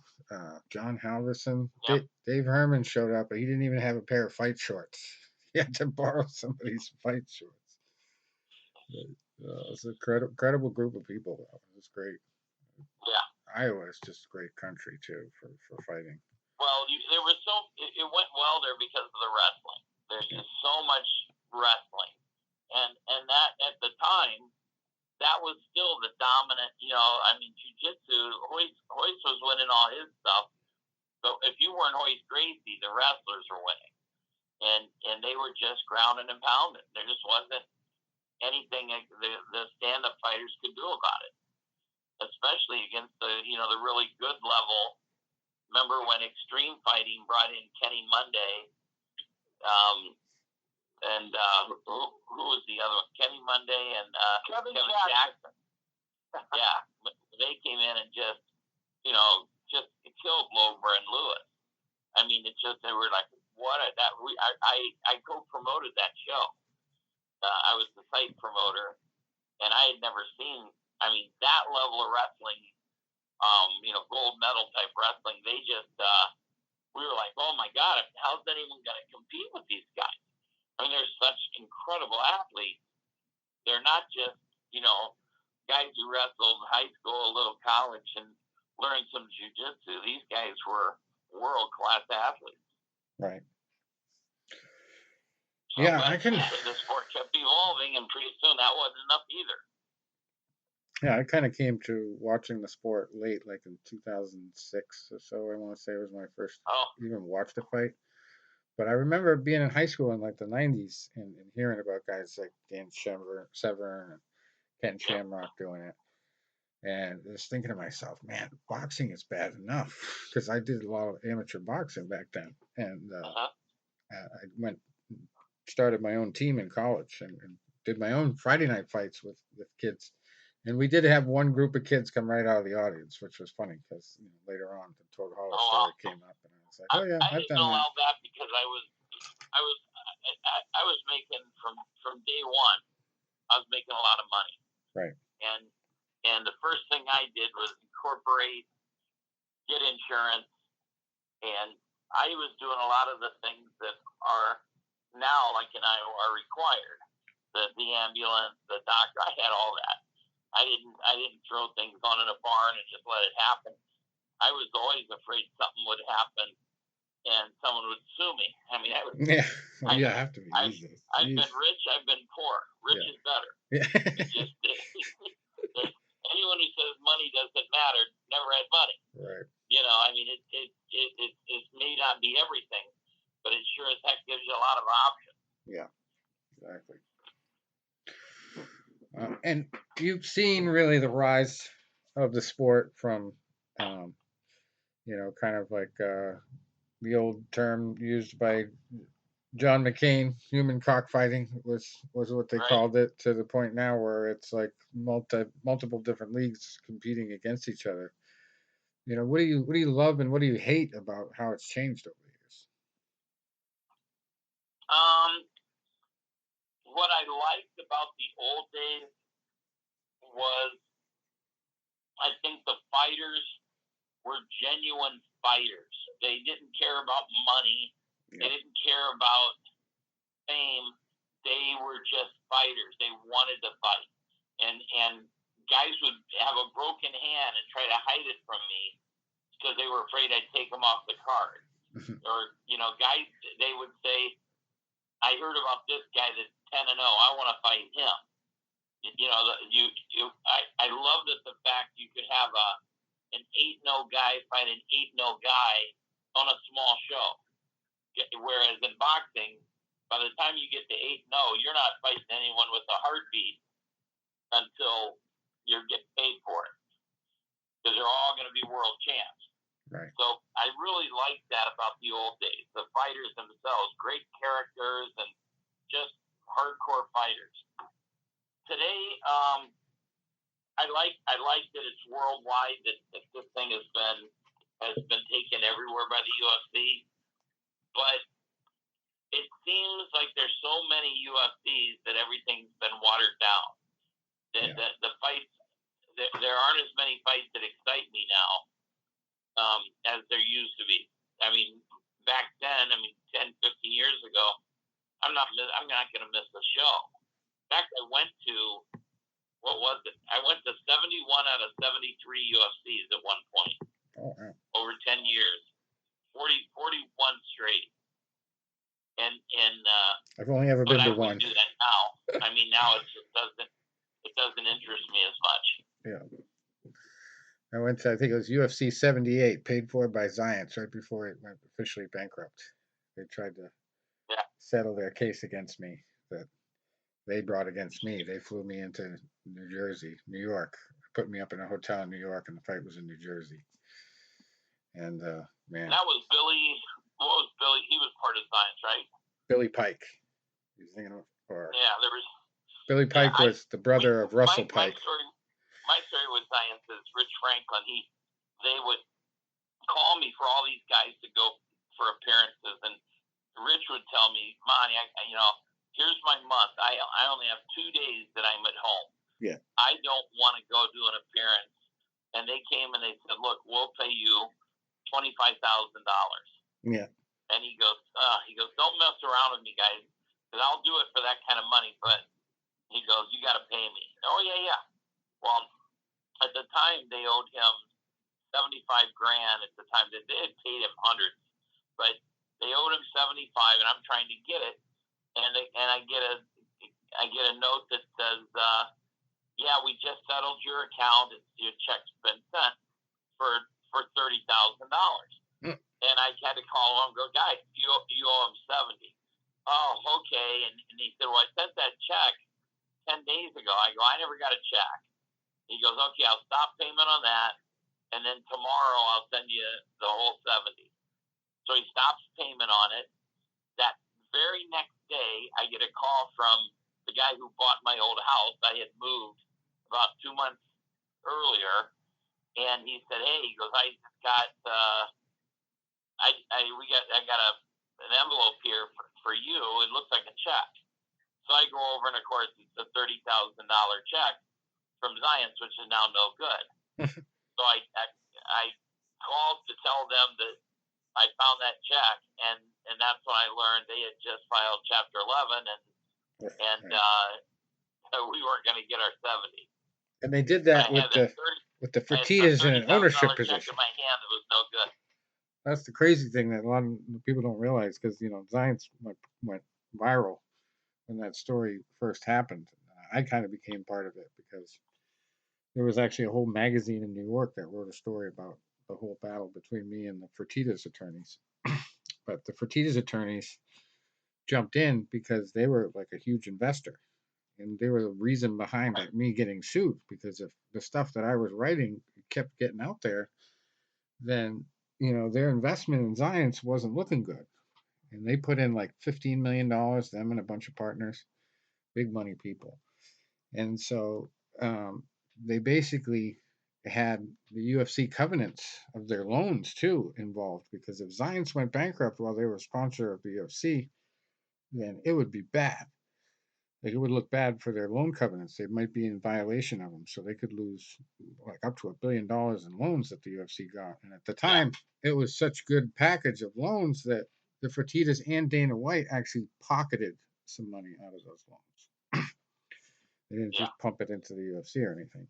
John Halverson. Yep. Dave Herman showed up, but he didn't even have a pair of fight shorts. He had to borrow somebody's fight shorts. It was a credible group of people. Though. It was great. Yeah. Iowa is just a great country too for fighting. Well, it went well there because of the wrestling. There's just so much wrestling, and that at the time, that was still the dominant. Jiu-jitsu. Hoist was winning all his stuff. So if you weren't Hoist Gracie, the wrestlers were winning, and they were just grounding and pounding. There just wasn't anything the stand-up fighters could do about it, especially against the really good level. Remember when Extreme Fighting brought in Kenny Monday, and who was the other one? Kenny Monday and Kevin Jackson. Yeah, they came in and just killed Lober and Lewis. I mean, they were like, I co-promoted that show. I was the site promoter, and I had never seen. I mean, that level of wrestling. Gold medal type wrestling. They just, we were like, oh my God, how's anyone going to compete with these guys? I mean, they're such incredible athletes. They're not just, guys who wrestled in high school, a little college, and learned some jiu-jitsu. These guys were world-class athletes. Right. So, yeah, the sport kept evolving, and pretty soon that wasn't enough either. Yeah, I kind of came to watching the sport late, like in 2006 or so. I want to say it was my first even watched a fight. But I remember being in high school in like the 90s and hearing about guys like Dan Severn and Ken Shamrock doing it. And just thinking to myself, man, boxing is bad enough. Because I did a lot of amateur boxing back then. And I started my own team in college and did my own Friday night fights with kids. And we did have one group of kids come right out of the audience, which was funny because later on the Toad Hollow story came up, and I was like, "Oh yeah, I've done that." I didn't allow that because I was making from day one. I was making a lot of money, right? And the first thing I did was incorporate, get insurance, and I was doing a lot of the things that are now, like in Iowa, are required. The ambulance, the doctor, I had all that. I didn't throw things on in a barn and just let it happen. I was always afraid something would happen and someone would sue me. I mean, I have to be. I've been rich, I've been poor. Rich is better. Yeah. It's just anyone who says money doesn't matter never had money. Right. I mean, it may not be everything, but it sure as heck gives you a lot of options. Yeah, exactly. And you've seen really the rise of the sport from, kind of like the old term used by John McCain, human cockfighting was what they called it, to the point now where it's like multiple different leagues competing against each other. What do you love and what do you hate about how it's changed over the years? What I liked about the old days was I think the fighters were genuine fighters. They didn't care about money. They didn't care about fame. They were just fighters. They wanted to fight. And guys would have a broken hand and try to hide it from me because they were afraid I'd take them off the card. Or, guys, they would say, I heard about this guy that's 10-0. I want to fight him. I love that the fact you could have an 8-0 guy fight an 8-0 guy on a small show. Whereas in boxing, by the time you get to 8-0, you're not fighting anyone with a heartbeat until you're getting paid for it. Because they're all going to be world champs. Right. So I really like that about the old days. The fighters themselves, great characters and just hardcore fighters. today, I like that it's worldwide. That this thing has been taken everywhere by the UFC, but it seems like there's so many UFCs that everything's been watered down. The fights, there aren't as many fights that excite me now as there used to be. I mean, back then, 10, 15 years ago, I'm not going to miss the show. In fact, I went to, what was it? I went to 71 out of 73 UFCs at one point. Oh, wow. Over 10 years. 41 straight. And I've only ever been to one. I wouldn't do that now. Now it doesn't interest me as much. Yeah. I went to, I think it was UFC 78, paid for by Zions right before it went officially bankrupt. They tried to settle their case against me that they brought against me. They flew me into New York, put me up in a hotel in New York, and the fight was in New Jersey. And, man. That was Billy. What was Billy? He was part of Zions, right? Billy Pike. He's thinking of, there was. Billy Pike was the brother of Russell Pike. My story with Zions is Rich Franklin. They would call me for all these guys to go for appearances, and Rich would tell me, "Monty, here's my month. I only have 2 days that I'm at home. Yeah. I don't want to go do an appearance." And they came and they said, "Look, we'll pay you $25,000." Yeah. And he goes, "Don't mess around with me, guys, because I'll do it for that kind of money." But he goes, "You got to pay me." Oh yeah. Well, at the time they owed him $75,000. At the time they had paid him hundreds, but they owed him $75,000, and I'm trying to get it, and I get a note that says, "Yeah, we just settled your account. Your check's been sent for $30,000." And I had to call him and go, "Guys, you owe him $70,000. Oh, okay. And he said, "Well, I sent that check 10 days ago." I go, "I never got a check." He goes, "Okay, I'll stop payment on that, and then tomorrow I'll send you the whole $70,000. So he stops payment on it. That very next day, I get a call from the guy who bought my old house. I had moved about 2 months earlier, and he said, "Hey," he goes, "I got I got an envelope here for you. It looks like a check." So I go over, and of course it's a $30,000 check from Zions, which is now no good. So I called to tell them that I found that check, and that's when I learned they had just filed Chapter 11, and we weren't going to get our $70,000. And they did that with the Fertittas in an ownership position. In my hand, it was no good. That's the crazy thing that a lot of people don't realize, because Zions went viral when that story first happened. I kind of became part of it because there was actually a whole magazine in New York that wrote a story about the whole battle between me and the Fertittas attorneys. But the Fertittas attorneys jumped in because they were like a huge investor, and they were the reason behind me getting sued, because if the stuff that I was writing kept getting out there, then their investment in Zions wasn't looking good. And they put in like $15 million, them and a bunch of partners, big money people. And so they basically had the UFC covenants of their loans too involved, because if Zions went bankrupt while they were a sponsor of the UFC, then it would be bad. Like, it would look bad for their loan covenants. They might be in violation of them, so they could lose like up to $1 billion in loans that the UFC got. And at the time, it was such good package of loans that the Fertittas and Dana White actually pocketed some money out of those loans. They didn't just pump it into the UFC or anything.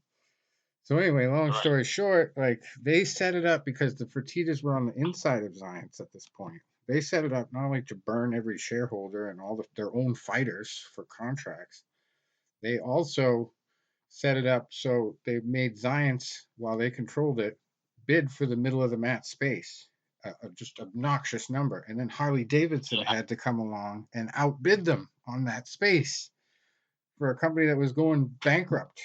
So anyway, long story short, like, they set it up because the Fertittas were on the inside of Zions at this point. They set it up not only to burn every shareholder and all their own fighters for contracts, they also set it up so they made Zions, while they controlled it, bid for the middle of the mat space, just obnoxious number. And then Harley Davidson had to come along and outbid them on that space for a company that was going bankrupt.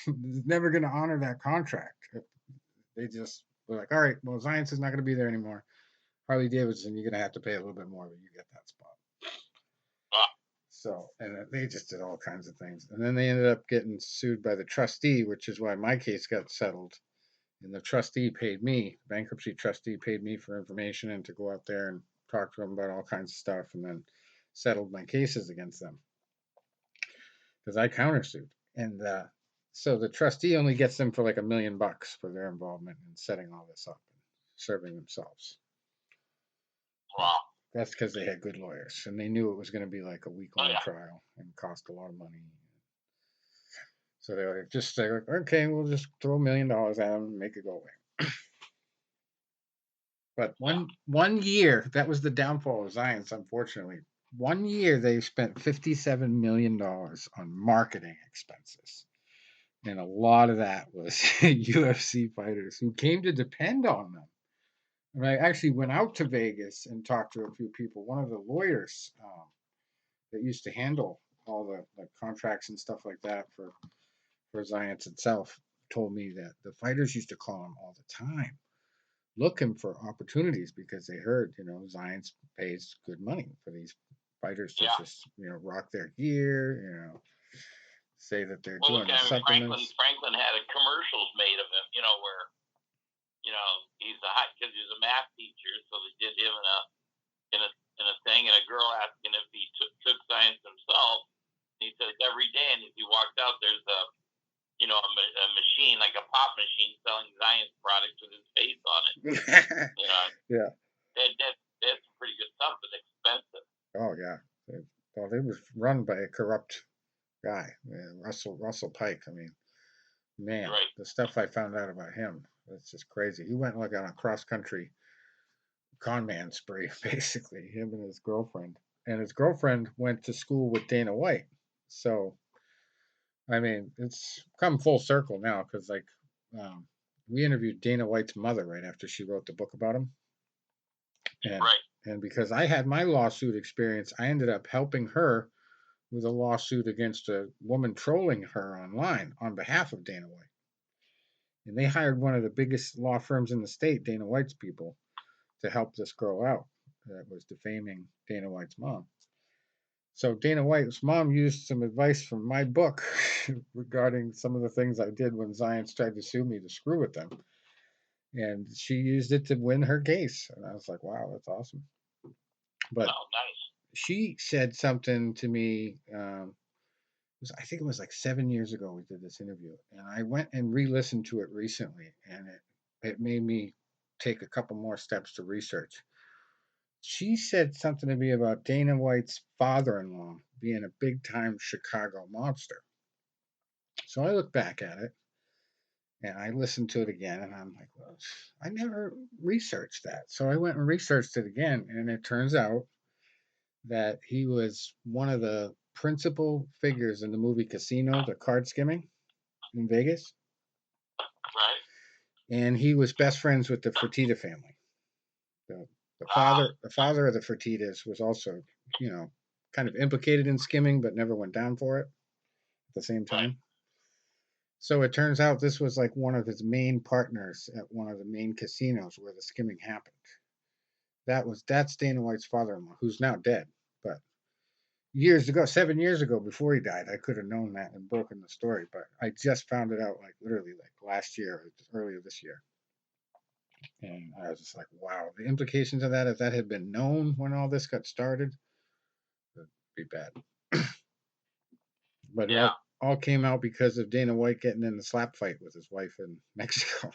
Never going to honor that contract. They just were like, "All right, well, Zions is not going to be there anymore. Harley Davidson, you're going to have to pay a little bit more, but you get that spot." So, and they just did all kinds of things. And then they ended up getting sued by the trustee, which is why my case got settled. And the trustee paid me, bankruptcy trustee paid me for information and to go out there and talk to them about all kinds of stuff, and then settled my cases against them because I countersued. And so the trustee only gets them for like $1 million for their involvement in setting all this up and serving themselves. Wow. That's because they had good lawyers and they knew it was going to be like a week-long trial and cost a lot of money. So they were just like, okay, we'll just throw $1 million at them and make it go away. But one year, that was the downfall of Zions, unfortunately. 1 year they spent $57 million on marketing expenses. And a lot of that was UFC fighters who came to depend on them. And I actually went out to Vegas and talked to a few people. One of the lawyers that used to handle all the contracts and stuff like that for Zions itself told me that the fighters used to call him all the time looking for opportunities because they heard, Zions pays good money for these fighters to just, rock their gear, say that they're doing the supplements. Franklin had commercials made of him, where, he's he's a math teacher, so they did him in a thing, and a girl asking if he took science himself. And he says every day, and if he walks out, there's a machine, like a pop machine, selling science products with his face on it. Yeah. That's pretty good stuff, but expensive. Oh yeah. Well, they was run by a corrupt guy, Russell Pike. I mean, man, the stuff I found out about him, it's just crazy. He went like on a cross country con man spree, basically, him and his girlfriend. And his girlfriend went to school with Dana White. So, I mean, it's come full circle now because, like, we interviewed Dana White's mother right after she wrote the book about him. And because I had my lawsuit experience, I ended up helping her with a lawsuit against a woman trolling her online on behalf of Dana White. And they hired one of the biggest law firms in the state, Dana White's people, to help this girl out that was defaming Dana White's mom. So Dana White's mom used some advice from my book regarding some of the things I did when Zions tried to sue me to screw with them. And she used it to win her case. And I was like, wow, that's awesome. But she said something to me, I think it was like 7 years ago we did this interview. And I went and re-listened to it recently. And it made me take a couple more steps to research. She said something to me about Dana White's father-in-law being a big-time Chicago mobster. So I looked back at it, and I listened to it again, and I'm like, well, I never researched that. So I went and researched it again, and it turns out that he was one of the principal figures in the movie Casino, the card skimming in Vegas. Right. And he was best friends with the Fertitta family. The father of the Fertittas was also, kind of implicated in skimming, but never went down for it at the same time. Right. So it turns out this was like one of his main partners at one of the main casinos where the skimming happened. That's Dana White's father-in-law, who's now dead. But years ago, 7 years ago, before he died, I could have known that and broken the story. But I just found it out like literally like last year, or earlier this year. And I was just like, wow, the implications of that, if that had been known when all this got started, would be bad. But it all came out because of Dana White getting in the slap fight with his wife in Mexico.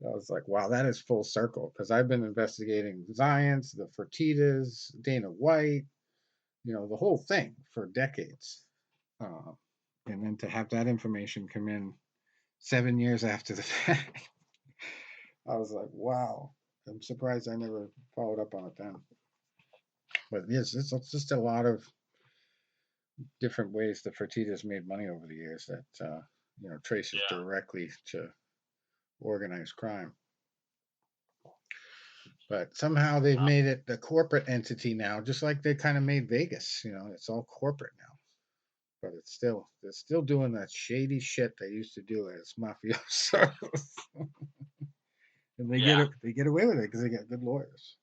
I was like, wow, that is full circle. Because I've been investigating Zions, the Fertittas, Dana White, the whole thing for decades. And then to have that information come in 7 years after the fact, I was like, wow, I'm surprised I never followed up on it then. But yes, it's just a lot of different ways the Fertittas made money over the years that, traces directly to organized crime. But somehow they've made it the corporate entity now, just like they kind of made Vegas. It's all corporate now. But they're still doing that shady shit they used to do as mafiosos. And they get away with it because they got good lawyers.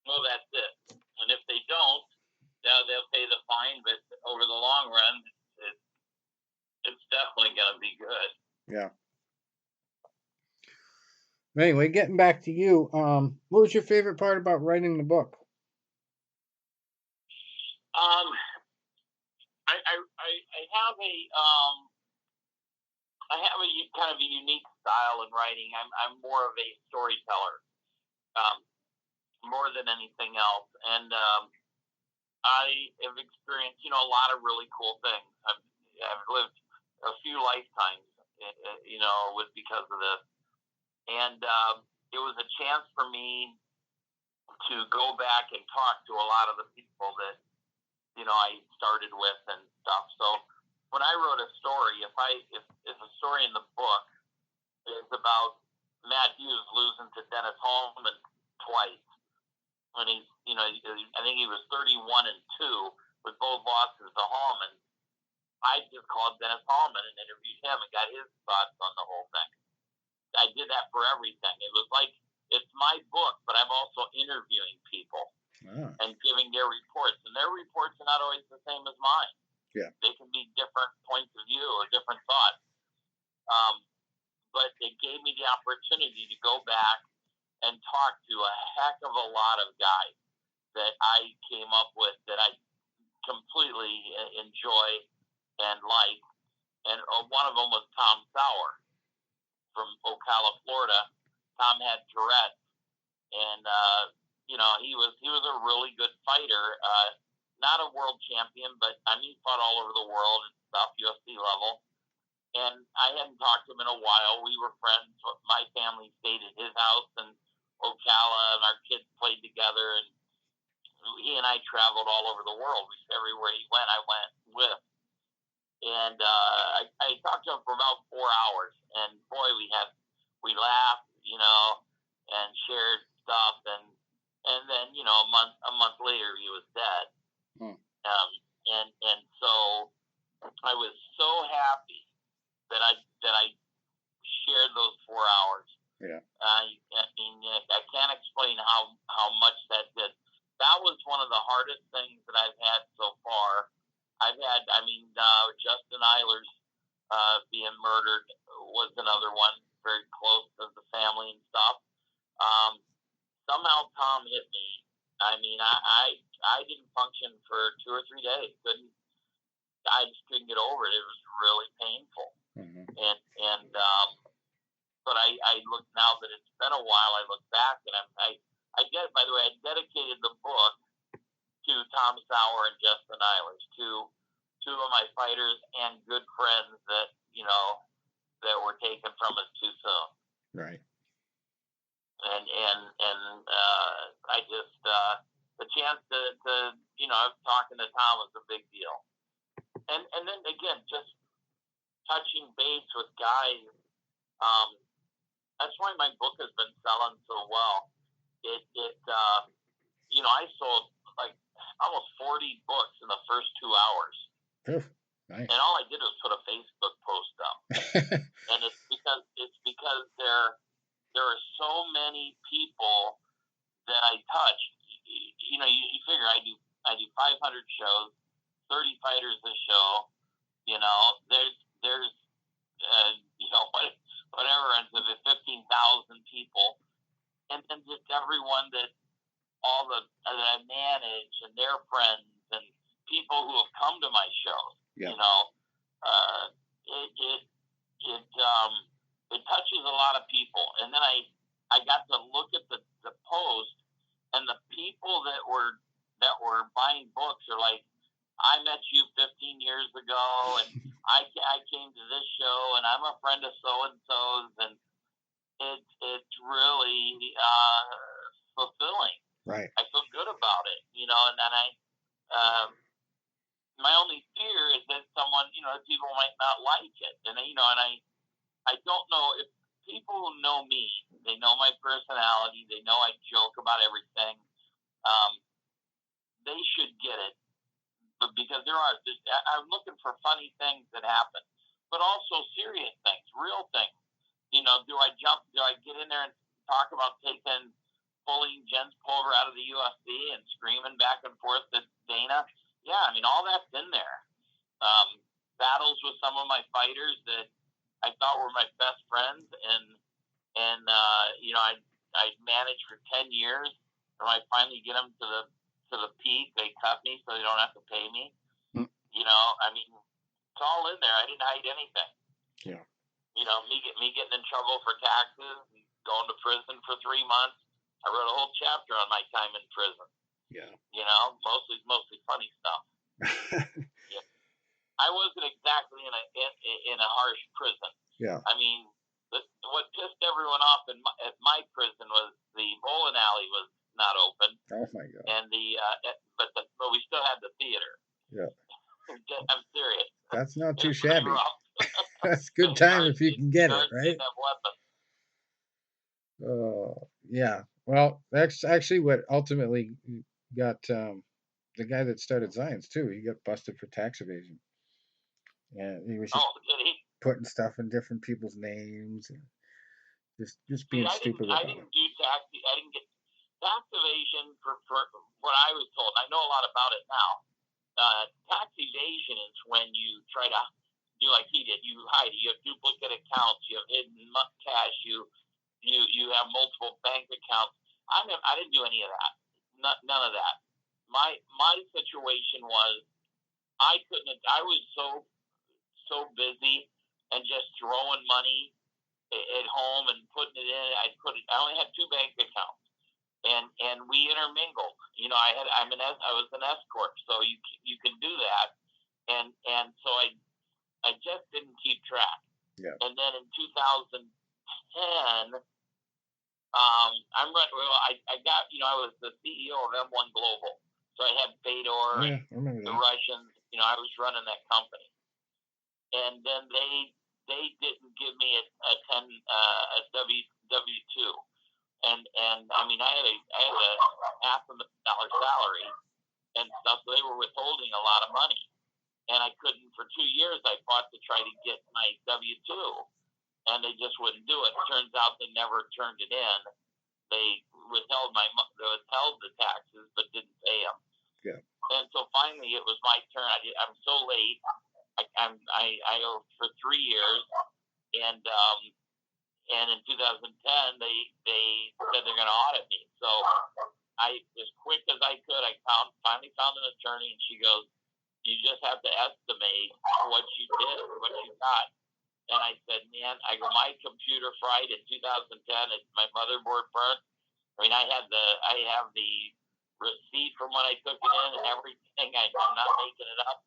Well, that's it. And if they don't, they'll pay the fine, but over the long run, it's definitely going to be good. Yeah. Anyway, getting back to you, what was your favorite part about writing the book? I have a kind of a unique style in writing. I'm more of a storyteller, more than anything else, and I have experienced, a lot of really cool things. I've lived a few lifetimes, because of this, and it was a chance for me to go back and talk to a lot of the people that I started with and stuff. So when I wrote a story, if a story in the book is about Matt Hughes losing to Dennis Hallman twice, when he's, I think he was 31-2 with both losses to Hallman, I just called Dennis Hallman and interviewed him and got his thoughts on the whole thing. I did that for everything. It was like, it's my book, but I'm also interviewing people and giving their reports. And their reports are not always the same as mine. Yeah. They can be different points of view or different thoughts. But it gave me the opportunity to go back and talk to a heck of a lot of guys that I came up with that I completely enjoy and like. And one of them was Tom Sauer from Ocala, Florida. Tom had Tourette's, and he was a really good fighter. Not a world champion, but he fought all over the world and stuff, UFC level. And I hadn't talked to him in a while. We were friends. My family stayed at his house in Ocala, and our kids played together. And he and I traveled all over the world. Everywhere he went, I went with. And I talked to him for about 4 hours. And boy, we laughed, and shared stuff. And then, a month later, he was dead. And so I was so happy that I shared those 4 hours. Yeah. I can't explain how much that did. That was one of the hardest things that I've had so far. I've had, Justin Eilers being murdered was another one, very close to the family and stuff. Somehow Tom hit me. I didn't function for 2 or 3 days. I just couldn't get over it. It was really painful. Mm-hmm. But I look now that it's been a while. I look back and I dedicated the book to Tom Sauer and Justin Eilers, two of my fighters and good friends that that were taken from us too soon. Right. And I just the chance to talking to Tom was a big deal. And then again, just touching base with guys. That's why my book has been selling so well. I sold like almost 40 books in the first 2 hours. Nice. And all I did was put a Facebook post up. And it's because there are so many people that I touch. You figure I do 500 shows, 30 fighters a show. There's whatever, ends up at 15,000 people, and then just everyone that I manage and their friends and people who have come to my shows. Yeah. It touches a lot of people, and then I got to look at the post, and the people that were buying books are like, I met you 15 years ago, and I came to this show, and I'm a friend of so-and-so's, and it's really fulfilling. Right. I feel good about it, and then my only fear is that someone, people might not like it, and I don't know if people who know me, they know my personality, they know I joke about everything, they should get it. But because I'm looking for funny things that happen, but also serious things, real things. Do I get in there and talk about pulling Jens Pulver out of the UFC and screaming back and forth to Dana? yeah, I mean, all that's in there. Battles with some of my fighters that I thought were my best friends, and you know, I managed for 10 years, and I finally get them to the peak. They cut me so they don't have to pay me. You know, I mean, it's all in there. I didn't hide anything. Yeah. You know, me getting in trouble for taxes, going to prison for 3 months. I wrote a whole chapter on my time in prison. Yeah. You know, mostly funny stuff. Yeah. I wasn't exactly in a harsh prison. Yeah. I mean, what pissed everyone off at my prison was the bowling alley was not open. Oh my God. And but we still had the theater. Yeah. I'm serious. That's not too shabby. That's good time if you can get it, right? Yeah. Well, that's actually what ultimately got the guy that started Zions too. He got busted for tax evasion, and he was just putting stuff in different people's names and just being stupid about it. I didn't get tax evasion for what I was told. I know a lot about it now. Tax evasion is when you try to do like he did. You hide it. You have duplicate accounts. You have hidden cash. You have multiple bank accounts. I didn't do any of that. None of that. My situation was I couldn't. I was so busy and just throwing money at home and putting it in. I only had 2 bank accounts, and we intermingled. You know, I was an escort, so you can do that, and so I just didn't keep track. Yeah. And then in 2010. I got, you know, I was the CEO of M1 Global. So I had Fedor and the Russians, you know, I was running that company. And then they didn't give me a W-2. And I mean, I had a $500,000 salary and stuff, so they were withholding a lot of money. And I couldn't, for 2 years, I fought to try to get my W-2. And they just wouldn't do it. Turns out they never turned it in. They withheld the taxes, but didn't pay them. Yeah. And so finally, it was my turn. I'm so late. I owe for 3 years, and in 2010 they said they're going to audit me. So I, as quick as I could, I finally found an attorney, and she goes, "You just have to estimate what you did, what you got." And I said, man, my computer fried in 2010. My motherboard burnt. I mean, I have the receipt from when I took it in and everything. I'm not making it up.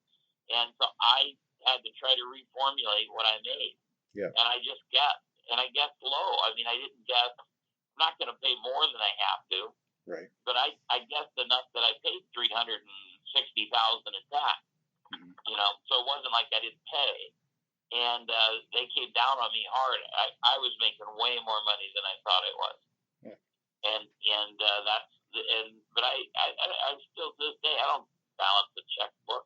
And so I had to try to reformulate what I made. Yeah. And I just guessed. And I guessed low. I mean, I didn't guess. I'm not going to pay more than I have to. Right. But I guessed enough that I paid $360,000 in tax. Mm-hmm. You know, so it wasn't like I didn't pay. And they came down on me hard. I was making way more money than I thought I was. Yeah. But I still to this day I don't balance the checkbook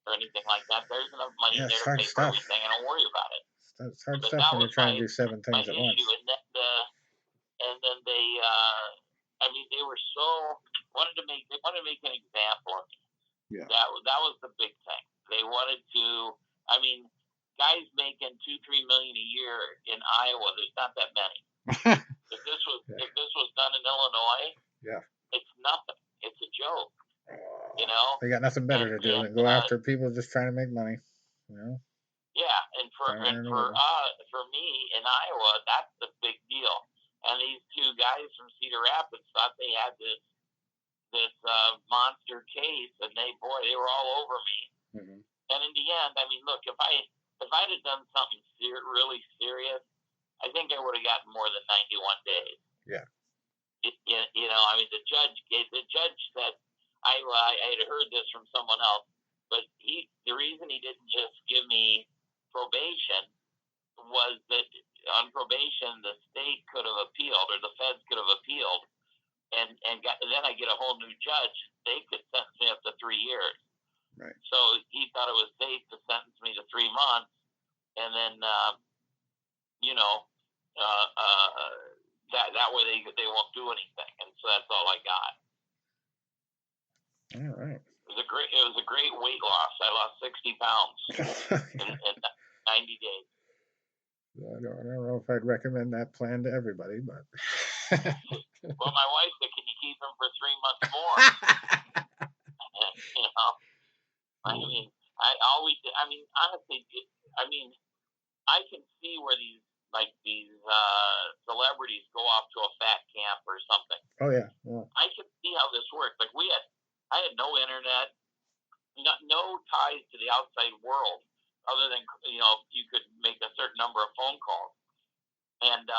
or anything like that. There's enough money there to pay for everything. I don't worry about it. It's hard stuff when you're trying to do 7 things at once. And then they, I mean, they were wanted to make an example of me. Yeah. That was the big thing. They wanted to. I mean, guys making $2-3 million a year in Iowa, there's not that many. If this was done in Illinois, yeah, it's nothing. It's a joke. You know, they got nothing better to do than go after people just trying to make money. You know. Yeah, and for me in Iowa, that's the big deal. And these 2 guys from Cedar Rapids thought they had this monster case, and they were all over me. Mm-hmm. And in the end, I mean, look, if I'd have done something really serious, I think I would have gotten more than 91 days. Yeah. You know, I mean, the judge said, I had heard this from someone else, but the reason he didn't just give me probation was that on probation, the state could have appealed, or the feds could have appealed, and then I get a whole new judge. They could sentence me up to 3 years. Right. So he thought it was safe to sentence me to 3 months, and then you know, that way they won't do anything, and so that's all I got. All right. It was a great weight loss. I lost 60 pounds in 90 days. I don't know if I'd recommend that plan to everybody, but. Well, my wife said, "Can you keep him for 3 months more?" You know, I mean, honestly, I can see where these celebrities go off to a fat camp or something. Oh yeah. I can see how this works. Like I had no internet, no ties to the outside world, other than you could make a certain number of phone calls, and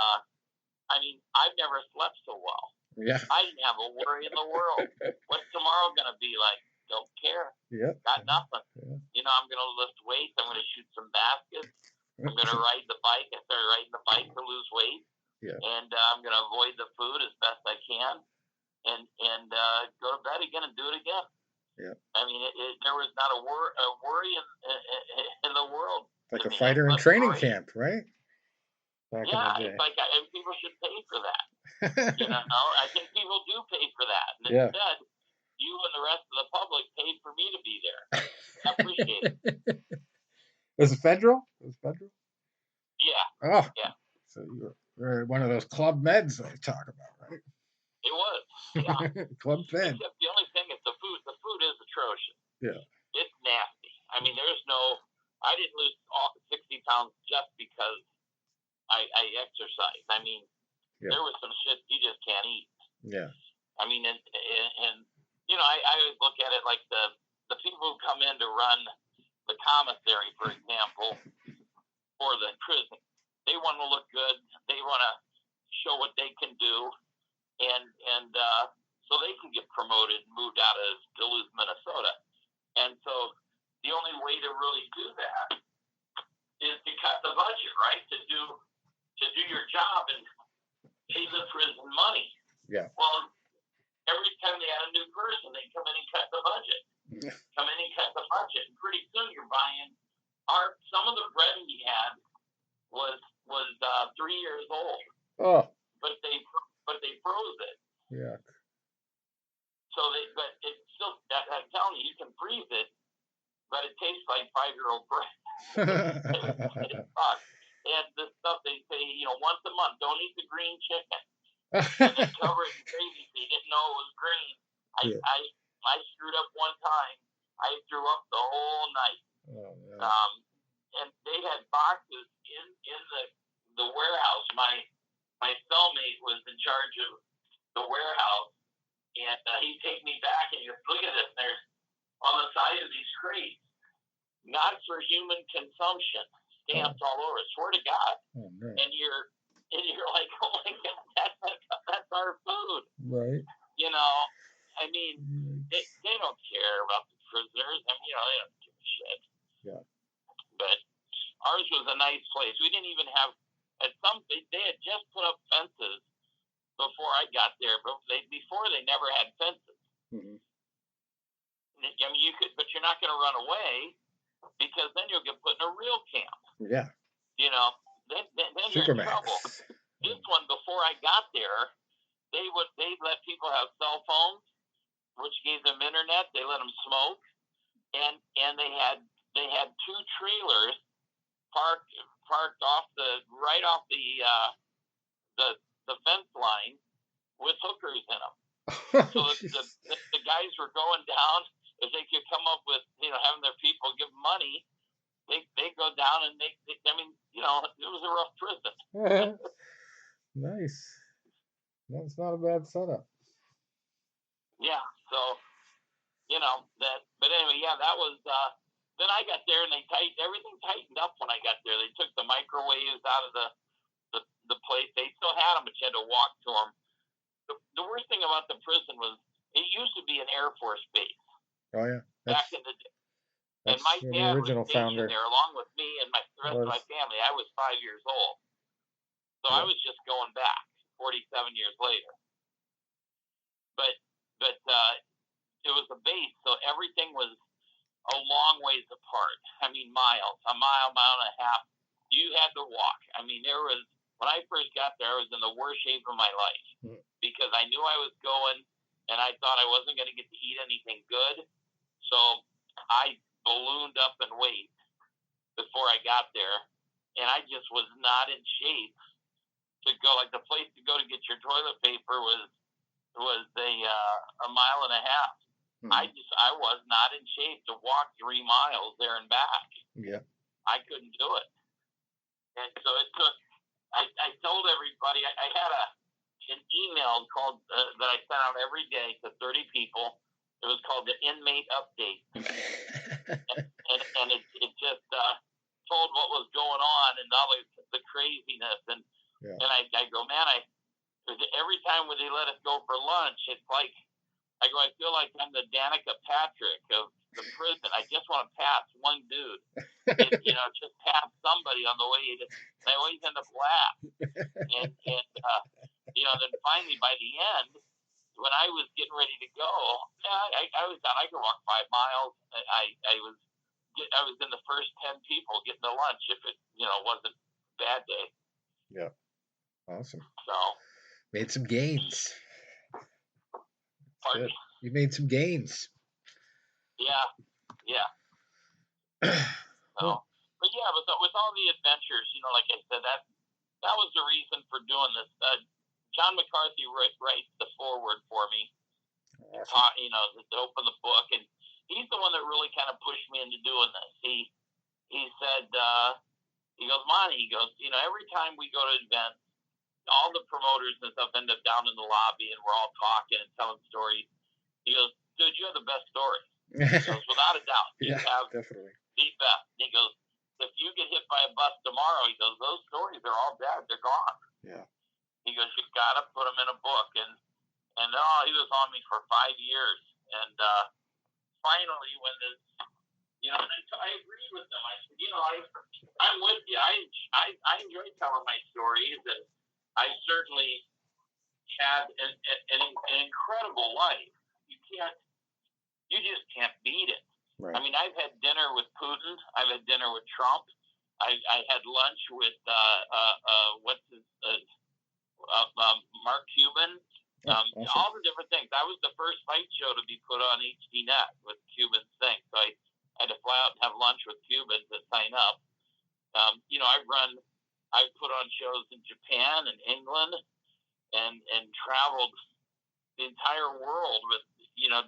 I've never slept so well. Yeah. I didn't have a worry in the world. What's tomorrow going to be like? Don't care. Yep. Got nothing. Yeah. I'm going to lift weights. I'm going to shoot some baskets. I'm going to ride the bike. I started riding the bike to lose weight. Yeah. And I'm going to avoid the food as best I can, and go to bed again and do it again. Yeah. I mean, there was not a worry in the world. Like a fighter in training camp, right? It's like and people should pay for that. I think people do pay for that. And instead, you and the rest of the public paid for me to be there. I appreciate it. Was it federal? Yeah. Oh. Yeah. So you were one of those Club Meds they talk about, right? It was. Yeah. Club Fed. Except the only thing is the food. The food is atrocious. Yeah. It's nasty. I mean, I didn't lose 60 pounds just because I exercise. I mean, there was some shit you just can't eat. Yeah. I mean, and I always look at it like the people who come in to run the commissary, for example, or the prison, they want to look good. They want to show what they can do, and so they can get promoted and moved out of Duluth, Minnesota. And so the only way to really do that is to cut the budget, right? To do your job and pay the prison money. Yeah. Well, every time they had a new person, they come in and cut the budget. And pretty soon you're buying some of the bread we had was 3 years old. Oh. But they froze it. Yeah. So but it's still, I'm telling you can freeze it, but it tastes like 5-year-old bread. It sucks. And the stuff they say, once a month, don't eat the green chicken. And they cover it in gravy so you didn't know it was green. I screwed up one time. I threw up the whole night. Oh, yeah. And they had boxes in the warehouse. My cellmate was in charge of the warehouse, and he'd take me back and just look at this. There's on the side of these crates, not for human consumption, stamped all over. Swear to God. Oh, no. And you're like, oh my God, that's our food. Right. I mean, they don't care about the prisoners. I mean, they don't give a shit. Yeah. But ours was a nice place. We didn't even have they had just put up fences before I got there, but before they never had fences. Mm-hmm. I mean, but you're not going to run away because then you'll get put in a real camp. Yeah. Then you're in trouble. This one, before I got there, they let people have cell phones, which gave them internet. They let them smoke, and they had 2 trailers parked right off the fence line with hookers in them. So the guys were going down if they could come up with having their people give them money. They go down and it was a rough prison. Nice. That's not a bad setup. Yeah. So that. But anyway, yeah, that was. Then I got there and everything tightened up when I got there. They took the microwaves out of the place. They still had them, but you had to walk to them. The worst thing about the prison was it used to be an Air Force base. Oh yeah. Back in the day. And my dad was stationed there along with me and the rest of my family. I was 5 years old. So I was just going back 47 years later. But it was a base, so everything was a long ways apart. I mean, miles, a mile and a half. You had to walk. I mean, when I first got there, I was in the worst shape of my life because I knew I was going and I thought I wasn't going to get to eat anything good. So I ballooned up in weight before I got there, and I just was not in shape to go. Like, the place to go to get your toilet paper was a mile and a half. I was not in shape to walk 3 miles there and back. Yeah. I couldn't do it. And so it took, I told everybody, I had an email called, that I sent out every day to 30 people. It was called the Inmate Update. and it just told what was going on and all the craziness. And I go, man, every time when they let us go for lunch, it's like, I feel like I'm the Danica Patrick of the prison. I just want to pass one dude. Just pass somebody on the way. And I always end up laughing. And then finally by the end, when I was getting ready to go, I was done. I could walk 5 miles. I was in the first 10 people getting to lunch if it, wasn't a bad day. Yeah. Awesome. So. Made some gains. Pardon? You made some gains. Yeah. So, but yeah, with all the adventures, like I said, that was the reason for doing this. John McCarthy writes the foreword for me, awesome. To open the book, and he's the one that really kind of pushed me into doing this. He said, he goes, Monte, every time we go to events, all the promoters and stuff end up down in the lobby, and we're all talking and telling stories. He goes, dude, you have the best story. He goes, without a doubt. You have definitely the best. And he goes, if you get hit by a bus tomorrow, he goes, those stories are all dead. They're gone. Yeah. He goes, you got to put them in a book. And he was on me for 5 years. And finally, when this, and I agreed with him. I said, I'm with you. I enjoy telling my stories, and I certainly had an incredible life. You just can't beat it. Right. I mean, I've had dinner with Putin. I've had dinner with Trump. I had lunch with Mark Cuban. Awesome. All the different things. That was the first fight show to be put on HDNet with Cuban's thing. So I had to fly out and have lunch with Cubans to sign up. I've put on shows in Japan and England, and traveled the entire world with,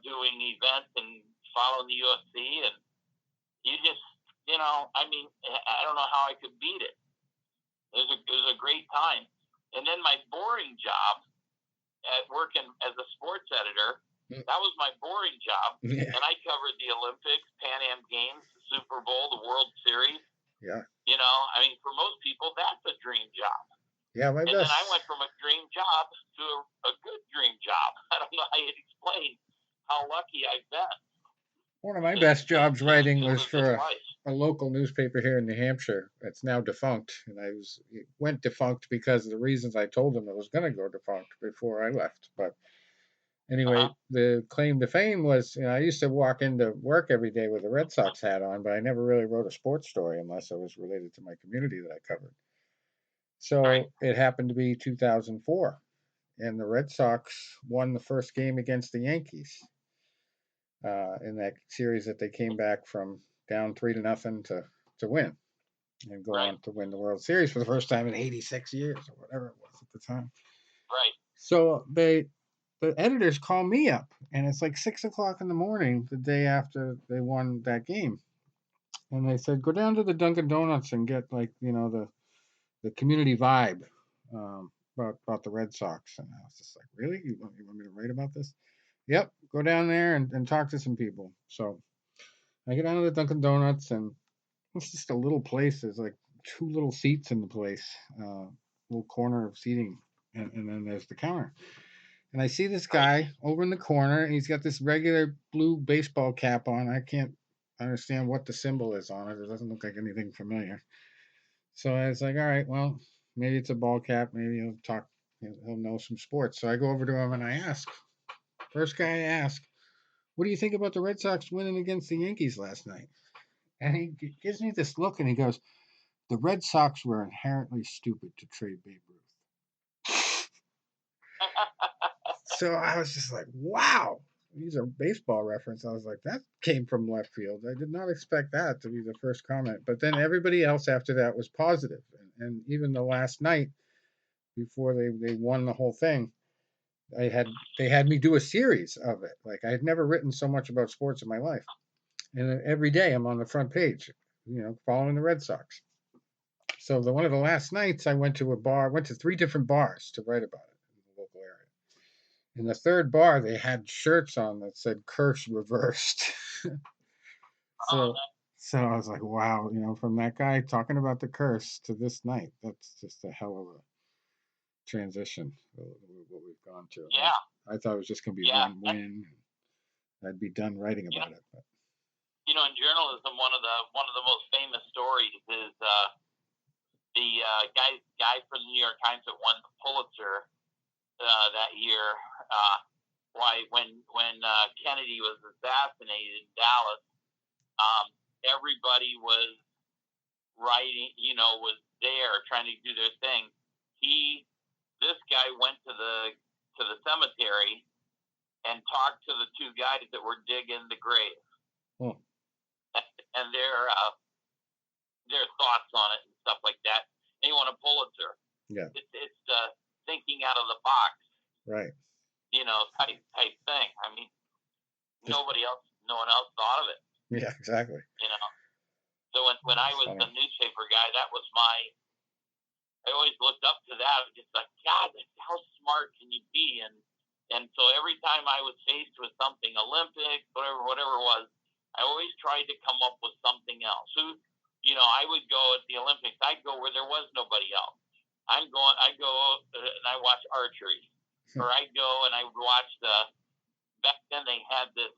doing events and following the UFC, and you just, I don't know how I could beat it. It was a great time. And then my boring job at working as a sports editor, that was my boring job. Yeah. And I covered the Olympics, Pan Am Games, the Super Bowl, the World Series. Yeah. For most people, that's a dream job. Yeah, my best. And then I went from a dream job to a good dream job. I don't know how you'd explain how lucky I've been. One of my best jobs writing was for a local newspaper here in New Hampshire. It's now defunct, and it went defunct because of the reasons I told them it was going to go defunct before I left. But anyway, the claim to fame was, I used to walk into work every day with a Red Sox hat on, but I never really wrote a sports story unless it was related to my community that I covered. So it happened to be 2004, and the Red Sox won the first game against the Yankees. In that series that they came back from down 3-0 to win and go on to win the World Series for the first time in 86 years or whatever it was at the time. Right. So the editors call me up, and it's like 6:00 in the morning the day after they won that game, and they said, go down to the Dunkin' Donuts and get the community vibe about the Red Sox. And I was just like, really? You want me to write about this? Yep, go down there and talk to some people. So I get down to the Dunkin' Donuts, and it's just a little place. There's like 2 little seats in the place, little corner of seating, and then there's the counter. And I see this guy over in the corner, and he's got this regular blue baseball cap on. I can't understand what the symbol is on it. It doesn't look like anything familiar. So I was like, all right, well, maybe it's a ball cap. Maybe he'll know some sports. So I go over to him and I ask. First guy I ask, what do you think about the Red Sox winning against the Yankees last night? And he gives me this look, and he goes, the Red Sox were inherently stupid to trade Babe Ruth. So I was just like, wow. He's a baseball reference. I was like, that came from left field. I did not expect that to be the first comment. But then everybody else after that was positive. And even the last night before they won the whole thing, they had me do a series of it. Like I had never written so much about sports in my life. And every day I'm on the front page, following the Red Sox. So one of the last nights I went to a bar, went to 3 different bars to write about it in the local area. In the third bar, they had shirts on that said "curse reversed." so, so I was like, wow, from that guy talking about the curse to this night, that's just a hell of a transition. What we've gone to. Yeah. I thought it was just going to be one win. I'd be done writing about it. But. In journalism, one of the most famous stories is the guy from the New York Times that won the Pulitzer that year. When Kennedy was assassinated in Dallas, everybody was writing, was there trying to do their thing. This guy went to the cemetery and talked to the 2 guys that were digging the grave, and their thoughts on it and stuff like that. And he won a Pulitzer. Yeah, it's thinking out of the box, right? Type thing. I mean, no one else thought of it. Yeah, exactly. So when I was the newspaper guy, that was I always looked up to that. Just like, God, how smart can you be? And so every time I was faced with something, Olympics, whatever it was, I always tried to come up with something else. I would go at the Olympics. I'd go where there was nobody else. I go and I watch archery, or I'd go and I would watch back then they had this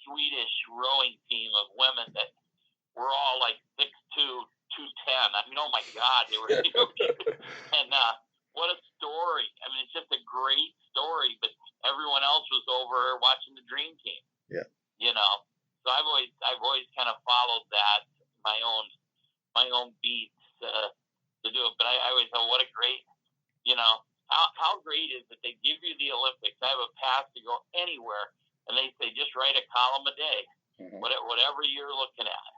Swedish rowing team of women that were all like 6'2", 210. I mean, oh my God, they were huge. And what a story! I mean, it's just a great story. But everyone else was over watching the Dream Team. Yeah. So I've always kind of followed that my own beats to do it. But I always thought, what a great, how great is it they give you the Olympics? I have a pass to go anywhere, and they say just write a column a day, whatever you're looking at.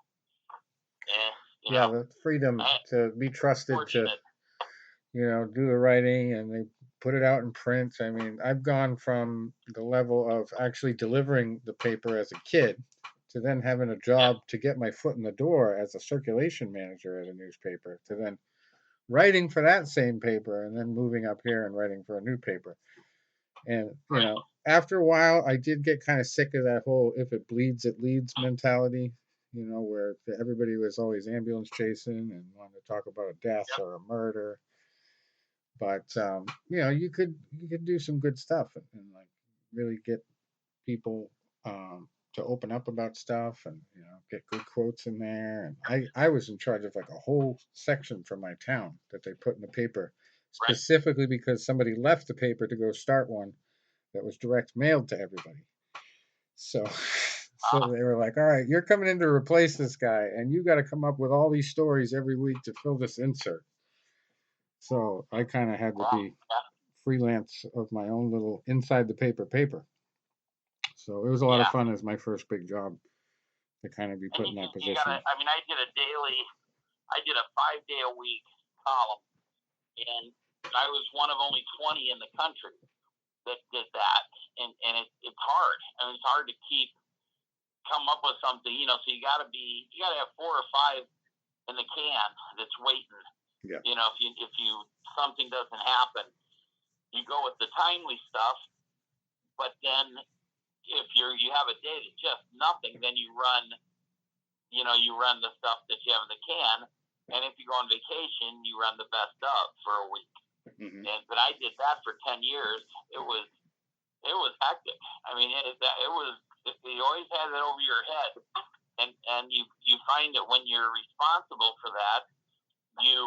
The freedom to be trusted fortunate. To, do the writing, and they put it out in print. I mean, I've gone from the level of actually delivering the paper as a kid to then having a job to get my foot in the door as a circulation manager at a newspaper, to then writing for that same paper, and then moving up here and writing for a new paper. And, after a while, I did get kind of sick of that whole if it bleeds, it leads mentality, where everybody was always ambulance chasing and wanted to talk about a death or a murder. But, you could do some good stuff and like really get people to open up about stuff and, get good quotes in there. And I was in charge of like a whole section from my town that they put in the paper specifically because somebody left the paper to go start one that was direct mailed to everybody. So they were like, all right, you're coming in to replace this guy, and you got to come up with all these stories every week to fill this insert. So I kind of had to be freelance of my own little inside the paper. So it was a lot of fun as my first big job to kind of be put in that position. I did a 5-day-a-week column, and I was one of only 20 in the country that did that, and it's hard. I mean, it's hard to come up with something, so you got to have 4 or 5 in the can that's waiting. Yeah. If something doesn't happen, you go with the timely stuff, but then if you have a day that's just nothing, then you run the stuff that you have in the can, and if you go on vacation, you run the best of for a week. Mm-hmm. But I did that for 10 years. It was hectic. I mean, you always had it over your head, and you find that when you're responsible for that, you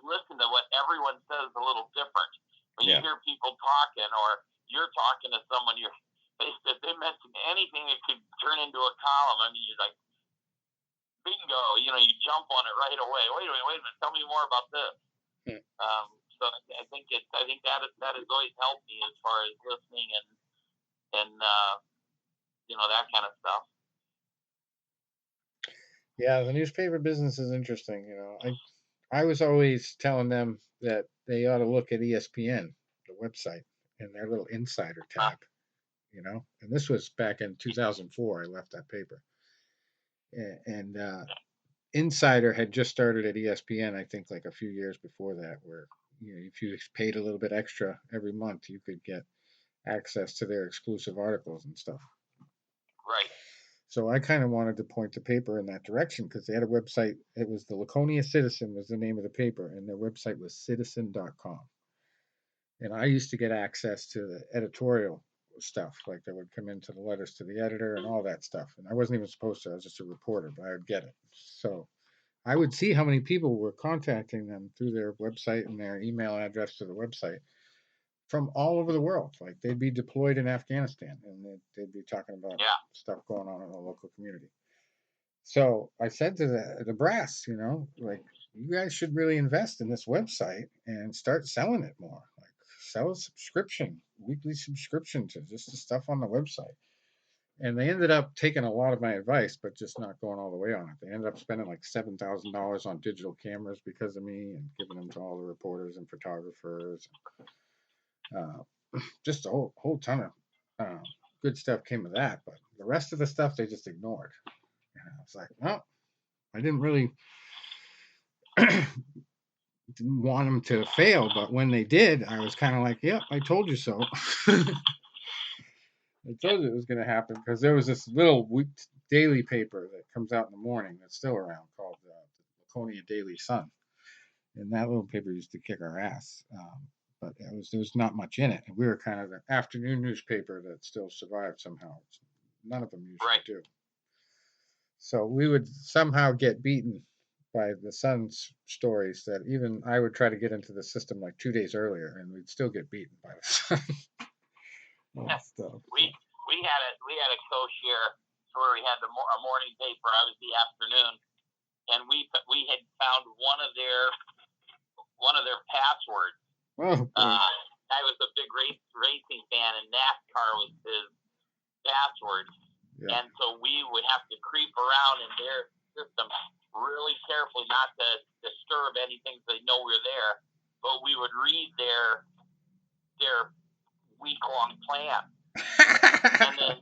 listen to what everyone says a little different. When you hear people talking, or you're talking to someone, if they mention anything that could turn into a column, I mean, you're like, bingo, you jump on it right away. Wait a minute, tell me more about this. So I think that has always helped me as far as listening and that kind of stuff. Yeah, the newspaper business is interesting. I was always telling them that they ought to look at ESPN, the website, and their little insider tab. And this was back in 2004. I left that paper, and Insider had just started at ESPN. I think like a few years before that, where if you paid a little bit extra every month, you could get access to their exclusive articles and stuff. Right. So I kind of wanted to point the paper in that direction because they had a website. It was the Laconia Citizen was the name of the paper, and their website was citizen.com. And I used to get access to the editorial stuff, like that would come into the letters to the editor and all that stuff. And I wasn't even supposed to. I was just a reporter, but I would get it. So I would see how many people were contacting them through their website and their email address to the website from all over the world. Like they'd be deployed in Afghanistan and they'd be talking about stuff going on in the local community. So I said to the brass, like you guys should really invest in this website and start selling it more. Like sell a subscription, weekly subscription to just the stuff on the website. And they ended up taking a lot of my advice, but just not going all the way on it. They ended up spending like $7,000 on digital cameras because of me and giving them to all the reporters and photographers. Just a whole ton of good stuff came of that. But the rest of the stuff they just ignored. And I was like, well, I didn't really didn't want them to fail. But when they did, I was kind of like, yep, I told you so. I told you it was going to happen because there was this little daily paper that comes out in the morning that's still around called the Laconia Daily Sun. And that little paper used to kick our ass. But there was not much in it. And we were kind of the afternoon newspaper that still survived somehow. None of them usually do. So we would somehow get beaten by the Sun's stories that even I would try to get into the system like 2 days earlier, and we'd still get beaten by the Sun. Stuff. We had a coach here where we had a morning paper. I was the afternoon, and we had found one of their passwords. I was a big racing fan, and NASCAR was his password. Yeah. And so we would have to creep around in their system really carefully, not to disturb anything so they know we're there. But we would read their week-long plan. And then,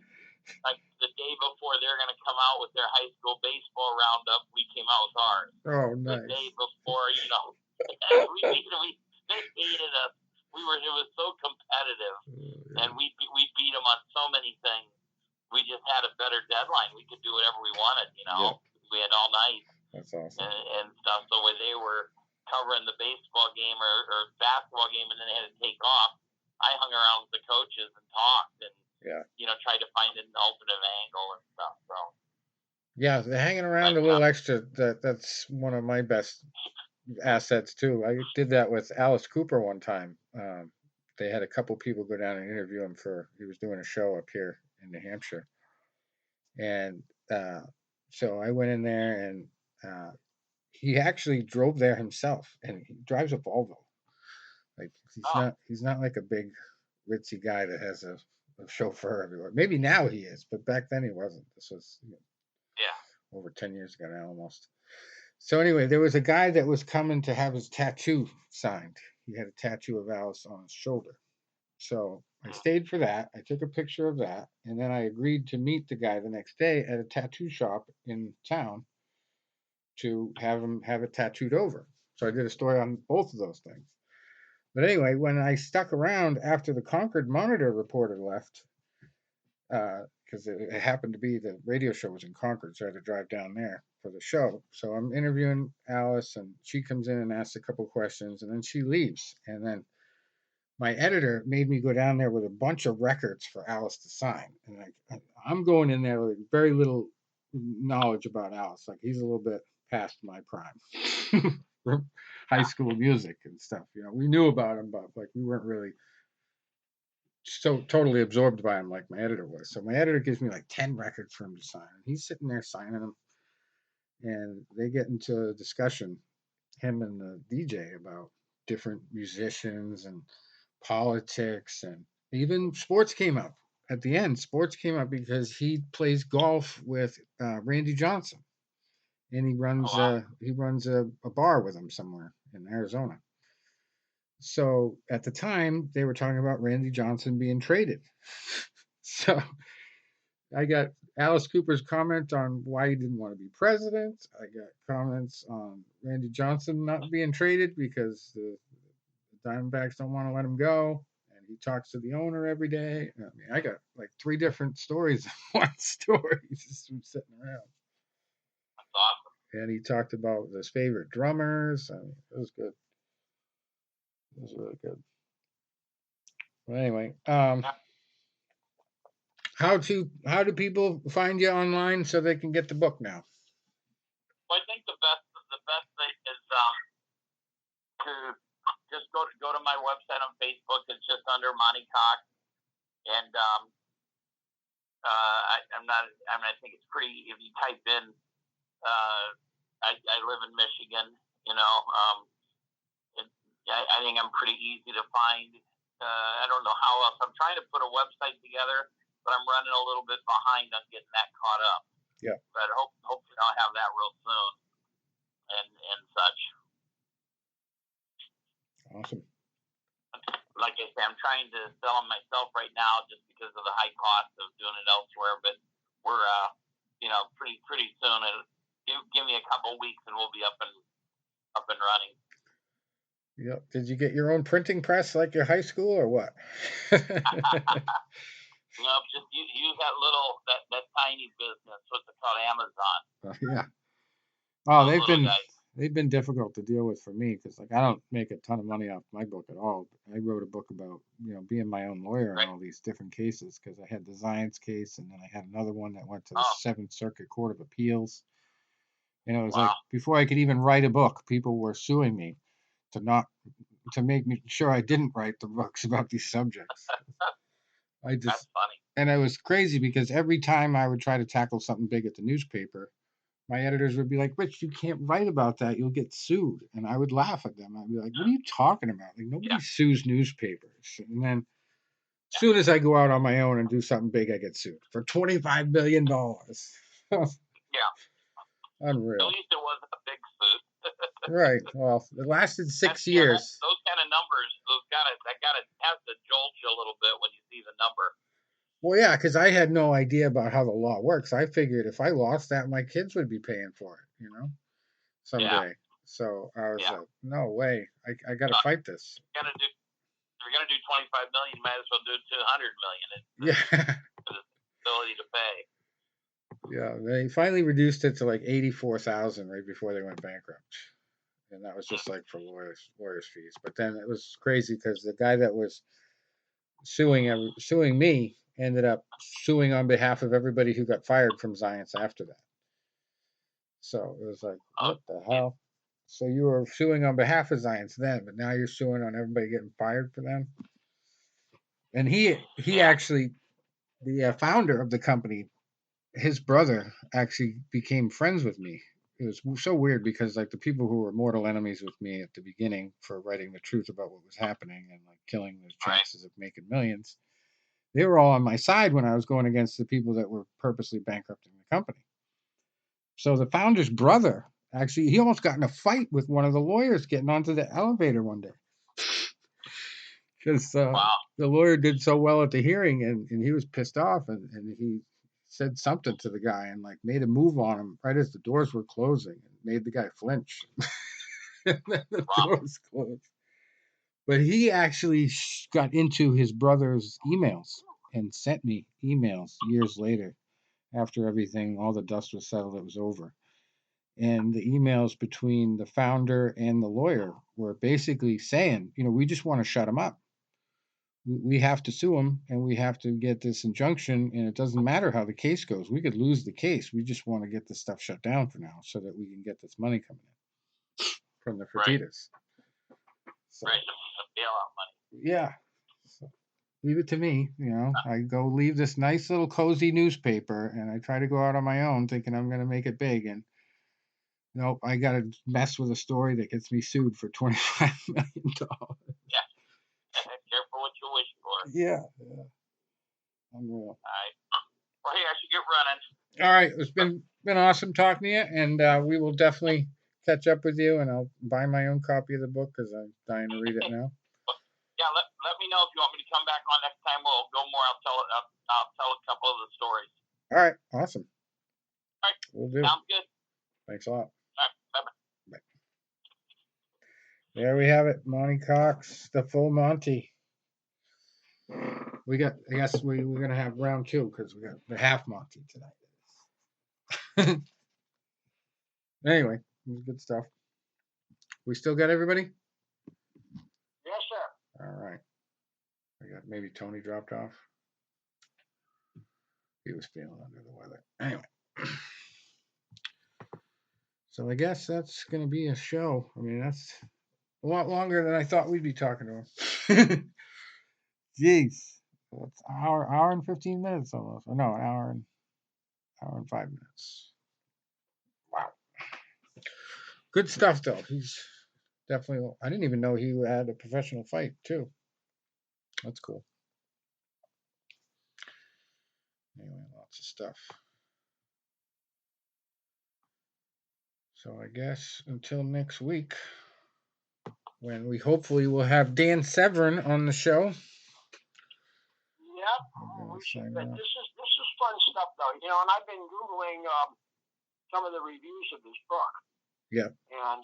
like, the day before they're going to come out with their high school baseball roundup, we came out with ours. Oh, nice. The day before, they hated us. It was so competitive. And we beat them on so many things. We just had a better deadline. We could do whatever we wanted, Yeah. We had all night. That's awesome. And stuff. So when they were covering the baseball game or basketball game and then they had to take off, I hung around with the coaches and talked and, tried to find an alternative angle and stuff. So. Yeah, the hanging around a little extra, that's one of my best assets too. I did that with Alice Cooper one time. They had a couple people go down and interview him he was doing a show up here in New Hampshire. And so I went in there and he actually drove there himself, and he drives a Volvo. Like he's not like a big ritzy guy that has a chauffeur everywhere. Maybe now he is, but back then he wasn't. This was over 10 years ago now almost. So anyway, there was a guy that was coming to have his tattoo signed. He had a tattoo of Alice on his shoulder. So I stayed for that. I took a picture of that, and then I agreed to meet the guy the next day at a tattoo shop in town to have him have it tattooed over. So I did a story on both of those things. But anyway, when I stuck around after the Concord Monitor reporter left, because it happened to be the radio show was in Concord, so I had to drive down there for the show. So I'm interviewing Alice, and she comes in and asks a couple questions, and then she leaves. And then my editor made me go down there with a bunch of records for Alice to sign. And I'm going in there with very little knowledge about Alice. Like he's a little bit past my prime. High school music and stuff. We knew about him, but like we weren't really so totally absorbed by him like my editor was. So my editor gives me like 10 records for him to sign. And he's sitting there signing them. And they get into a discussion, him and the DJ, about different musicians and politics, and even sports came up. at the end, sports came up because he plays golf with Randy Johnson, and he runs a bar with him somewhere in Arizona. So at the time, they were talking about Randy Johnson being traded. So I got Alice Cooper's comment on why he didn't want to be president. I got comments on Randy Johnson not being traded because the Diamondbacks don't want to let him go. And he talks to the owner every day. I mean, I got like 3 different stories in one story just from sitting around. That's awesome. And he talked about his favorite drummers. I mean, it was good. It was really good. Well, anyway, how do people find you online so they can get the book now? Well, I think the best thing is to just go to my website on Facebook. It's just under Monte Cox, and I think it's pretty. If you type in, I live in Michigan. I think I'm pretty easy to find. I don't know how else. I'm trying to put a website together, but I'm running a little bit behind on getting that caught up. Yeah. But hopefully I'll have that real soon, and such. Awesome. Like I say, I'm trying to sell them myself right now just because of the high cost of doing it elsewhere. But we're, pretty soon. Give me a couple weeks and we'll be up and running. Yeah. Did you get your own printing press like your high school or what? Just use that tiny business. What's it called? Amazon. Yeah. Oh, they've been difficult to deal with for me because I don't make a ton of money off my book at all. I wrote a book about being my own lawyer in all these different cases because I had the Zions case and then I had another one that went to the 7th Circuit Court of Appeals. And it was like before I could even write a book, people were suing me to make me sure I didn't write the books about these subjects. That's funny. And it was crazy because every time I would try to tackle something big at the newspaper, my editors would be like, Rich, you can't write about that. You'll get sued. And I would laugh at them. I'd be like, what are you talking about? Like, nobody sues newspapers. And then as soon as I go out on my own and do something big, I get sued for $25 million. Yeah. Unreal. At least it wasn't a big suit. Right. Well, it lasted 6 years. Those kind of numbers, that has to jolt you a little bit when you see the number. Well, yeah, because I had no idea about how the law works. I figured if I lost that, my kids would be paying for it, someday. Yeah. So I was like, no way. I got to fight this. If you're gonna do $25 million, you might as well do $200 million. Yeah. For the ability to pay. Yeah, they finally reduced it to like 84,000 right before they went bankrupt, and that was just like for lawyers fees. But then it was crazy because the guy that was suing me ended up suing on behalf of everybody who got fired from Zions after that. So it was like, what the hell? So you were suing on behalf of Zions then, but now you're suing on everybody getting fired for them. And he actually, the founder of the company, his brother actually became friends with me. It was so weird because like the people who were mortal enemies with me at the beginning for writing the truth about what was happening and like killing the chances of making millions, they were all on my side when I was going against the people that were purposely bankrupting the company. So the founder's brother, actually, he almost got in a fight with one of the lawyers getting onto the elevator one day. Because the lawyer did so well at the hearing and he was pissed off and he said something to the guy and like made a move on him right as the doors were closing and made the guy flinch. And then the doors closed. But he actually got into his brother's emails and sent me emails years later after everything, all the dust was settled, it was over. And the emails between the founder and the lawyer were basically saying, we just want to shut him up. We have to sue him and we have to get this injunction, and it doesn't matter how the case goes. We could lose the case. We just want to get this stuff shut down for now so that we can get this money coming in from the Fertitas. So, right, the bailout money. Yeah. So, leave it to me. I go leave this nice little cozy newspaper and I try to go out on my own thinking I'm going to make it big. And nope, I got to mess with a story that gets me sued for $25 million. Yeah. Careful what you wish for. Yeah. Unreal. All right. Well, hey, I should get running. All right. It's been awesome talking to you, and we will definitely catch up with you, and I'll buy my own copy of the book because I'm dying to read it now. Yeah, let me know if you want me to come back on next time. We'll go more. I'll tell a couple of the stories. All right. Awesome. All right. We'll do. Sounds good. Thanks a lot. All right. Bye-bye. Bye. There we have it. Monte Cox, the full Monty. I guess we're going to have round 2 because we got the half Monty tonight. Anyway, it was good stuff. We still got everybody? Yes, sir. All right. I got maybe Tony dropped off. He was feeling under the weather. Anyway. So I guess that's going to be a show. I mean, that's a lot longer than I thought we'd be talking to him. Jeez. It's an hour and 15 minutes almost. Or no, an hour and 5 minutes. Wow. Good stuff, though. He's definitely, I didn't even know he had a professional fight, too. That's cool. Anyway, lots of stuff. So I guess until next week, when we hopefully will have Dan Severin on the show. Yep. This is fun stuff, though. You know, and I've been Googling some of the reviews of this book. Yeah. And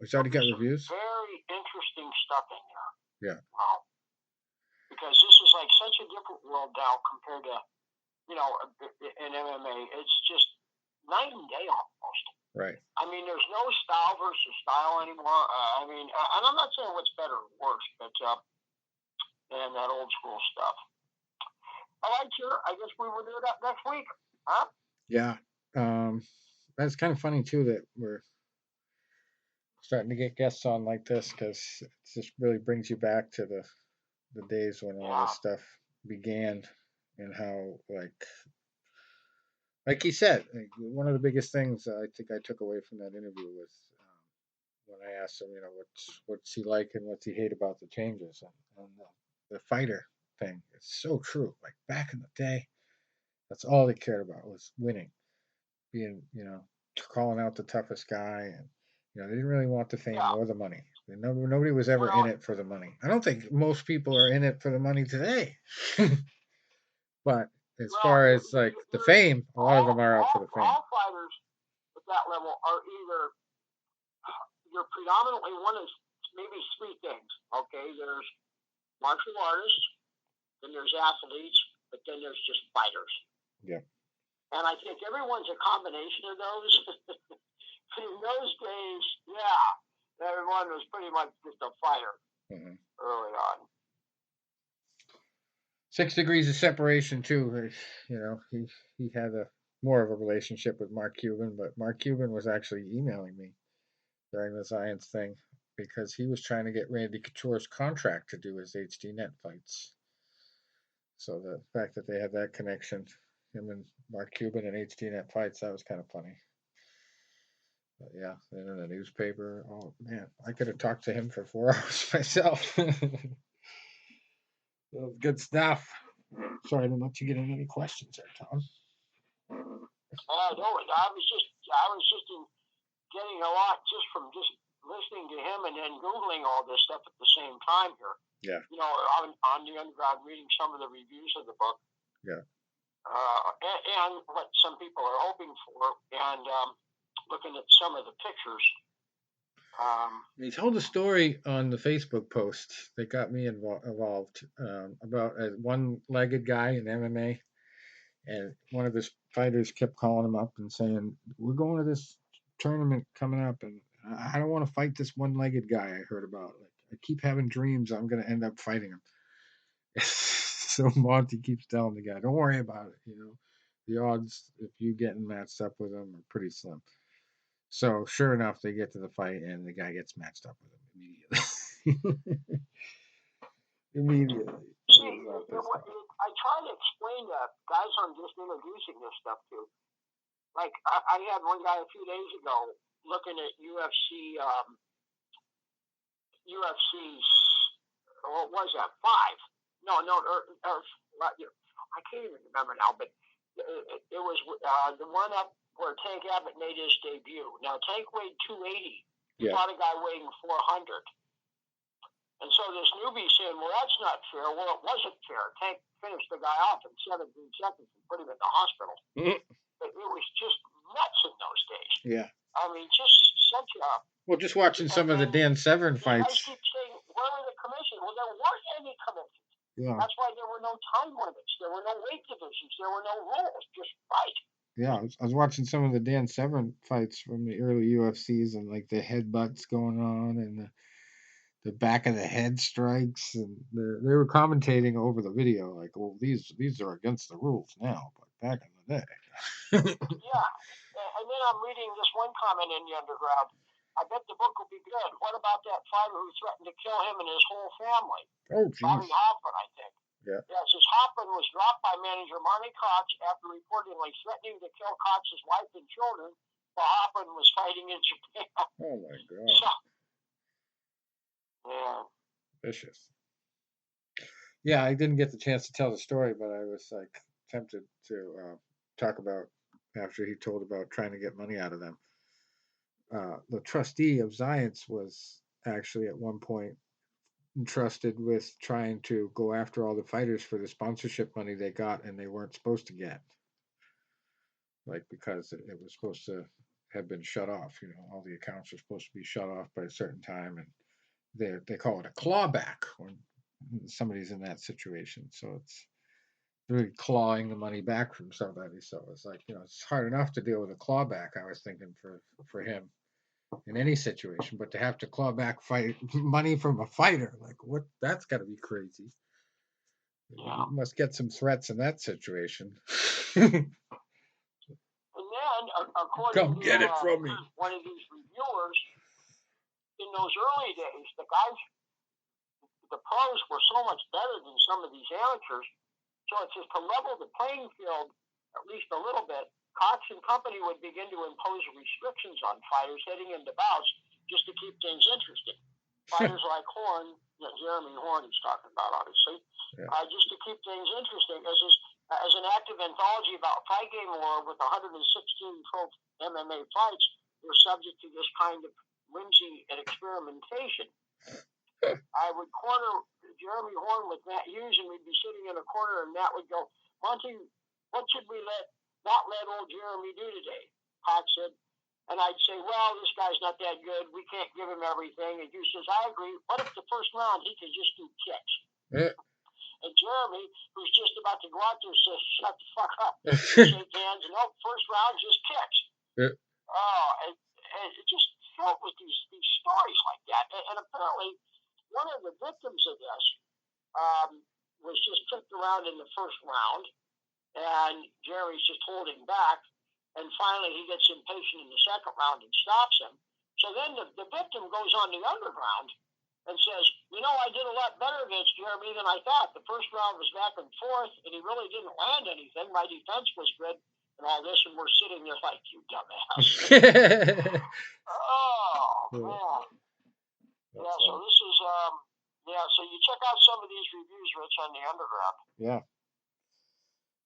we already got reviews. Very interesting stuff in there. Yeah. Wow. Because this is like such a different world now compared to, you know, in MMA. It's just night and day almost. Right. I mean, there's no style versus style anymore. I mean, and I'm not saying what's better or worse, but and that old school stuff. All right, sure. I guess we will do that next week, huh? Yeah. That's kind of funny too that we're starting to get guests on like this because it just really brings you back to the days when all this stuff began and how like he said, one of the biggest things I think I took away from that interview was when I asked him, you know, what's he like and what's he hate about the changes and the fighter thing. It's so true. Like back in the day, that's all they cared about was winning, being, you know, calling out the toughest guy, and you know they didn't really want the fame or the money. Nobody was ever in it for the money. I don't think most people are in it for the money today. But as far as like the fame, a lot of them are out for the fame. All fighters at that level are either you're predominantly one of maybe 3 things. Okay, there's martial artists, then there's athletes, but then there's just fighters. Yeah. And I think everyone's a combination of those. In those days, yeah, everyone was pretty much just a fighter early on. 6 degrees of separation too. You know, he had more of a relationship with Mark Cuban, but Mark Cuban was actually emailing me during the science thing because he was trying to get Randy Couture's contract to do his HDNet fights. So the fact that they had that connection, him and Mark Cuban and HDNet fights, that was kind of funny. But yeah, then in the newspaper, oh man, I could have talked to him for 4 hours myself. Good stuff. Sorry, I didn't let you get in any questions there, Tom. No, I was just getting a lot just from just listening to him and then Googling all this stuff at the same time here. Yeah. You know, on the underground, reading some of the reviews of the book. Yeah. And what some people are hoping for, and looking at some of the pictures. He told a story on the Facebook post that got me involved about a one-legged guy in MMA, and one of his fighters kept calling him up and saying, "We're going to this tournament coming up, and I don't want to fight this one-legged guy I heard about. Like, I keep having dreams I'm going to end up fighting him." So Monty keeps telling the guy, "Don't worry about it. You know, the odds if you getting matched up with him are pretty slim." So sure enough, they get to the fight, and the guy gets matched up with him immediately. Immediately. See, I try to explain to guys I'm just introducing this stuff to. Like, I had one guy a few days ago looking at UFC's, what was that, 5? No, I can't even remember now, but it was the one up where Tank Abbott made his debut. Now, Tank weighed 280. He fought a guy weighing 400. And so this newbie saying, well, that's not fair. Well, it wasn't fair. Tank finished the guy off in 17 seconds and put him in the hospital. But it was just nuts in those days. Yeah. I mean, just such a... Well, just watching some of the Dan Severn fights. I keep saying, where were the commissions? Well, there weren't any commissions. Yeah. That's why there were no time limits. There were no weight divisions. There were no rules. Just fight. Yeah, I was watching some of the Dan Severn fights from the early UFCs, and like the headbutts going on and the back of the head strikes, and they were commentating over the video like, well, these are against the rules now, but back in the day. Yeah, and then I'm reading this one comment in the Underground. I bet the book will be good. What about that fighter who threatened to kill him and his whole family? Oh, geez. Bobby Hoffman, I think. Yeah. Yeah, it says Hoffman was dropped by manager Monte Cox after reportedly threatening to kill Cox's wife and children while Hoffman was fighting in Japan. Oh, my God. So, yeah. Vicious. Yeah, I didn't get the chance to tell the story, but I was like tempted to talk about after he told about trying to get money out of them. The trustee of Zions was actually at one point entrusted with trying to go after all the fighters for the sponsorship money they got and they weren't supposed to get. Like, because it was supposed to have been shut off. You know, all the accounts are supposed to be shut off by a certain time, and they call it a clawback when somebody's in that situation. So it's really clawing the money back from somebody. So it's like, you know, it's hard enough to deal with a clawback, I was thinking, for him in any situation, but to have to claw back money from a fighter, like, what? That's got to be crazy. Yeah. You must get some threats in that situation. And then, according Come to get it from me. one of these reviewers, in those early days, the pros were so much better than some of these amateurs. So it's just to level the playing field at least a little bit. Cox and company would begin to impose restrictions on fighters heading into bouts just to keep things interesting. Fighters like Horn, Jeremy Horn he's talking about, obviously, just to keep things interesting. As an active anthology about fight game lore with 116 pro MMA fights, we're subject to this kind of whimsy and experimentation. I would corner Jeremy Horn with Matt Hughes, and we'd be sitting in a corner, and Matt would go, Monte, what should we not let old Jeremy do today? Cox said, and I'd say, well, this guy's not that good. We can't give him everything. And Hughes says, I agree. What if the first round he could just do kicks? Yeah. And Jeremy, who's just about to go out there, says, shut the fuck up. Shake hands. No, first round, just kicks. Yeah. Oh, and it just filled with these stories like that. And apparently, one of the victims of this was just kicked around in the first round, and Jerry's just holding back, and finally he gets impatient in the second round and stops him. So then the victim goes on the underground and says, you know, I did a lot better against Jeremy than I thought. The first round was back and forth, and he really didn't land anything. My defense was good and all this, and we're sitting there like, you dumbass. Oh, man. Yeah, so this is, so you check out some of these reviews, Rich, on the Underground. Yeah.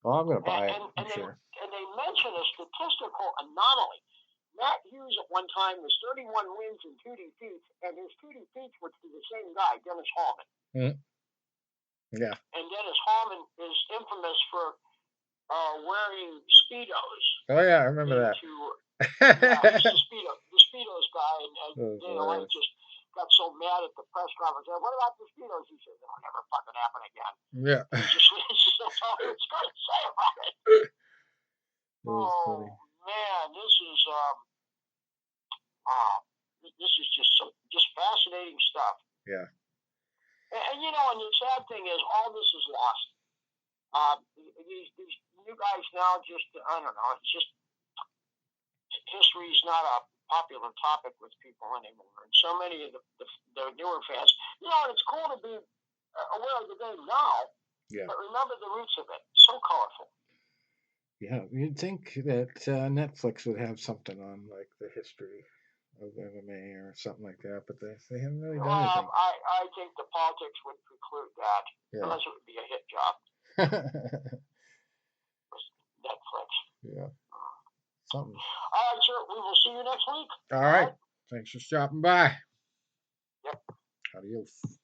Well, I'm going to buy it, I'm sure. And they mention a statistical anomaly. Matt Hughes at one time was 31 wins and 2 defeats, and his 2 defeats were to the same guy, Dennis Hallman. Mm-hmm. Yeah. And Dennis Hallman is infamous for wearing Speedos. Oh, yeah, I remember that. He's the Speedos guy, and Dana White just got so mad at the press conference. What about the Speedos? He said, it'll never fucking happen again. Yeah. That's all he was going to say about it. Funny. Man, this is just fascinating stuff. Yeah. And you know, and the sad thing is, all this is lost. These new guys now just, I don't know, it's just, history is not a popular topic with people anymore. And so many of the newer fans, you know, and it's cool to be aware of the game now, but remember the roots of it. So colorful. Yeah, you'd think that Netflix would have something on, like, the history of MMA or something like that, but they haven't really done anything. I think the politics would preclude that, unless it would be a hit job. Netflix. Yeah. Something. All right, sir. We will see you next week. All right. Thanks for stopping by. Yep. Adios.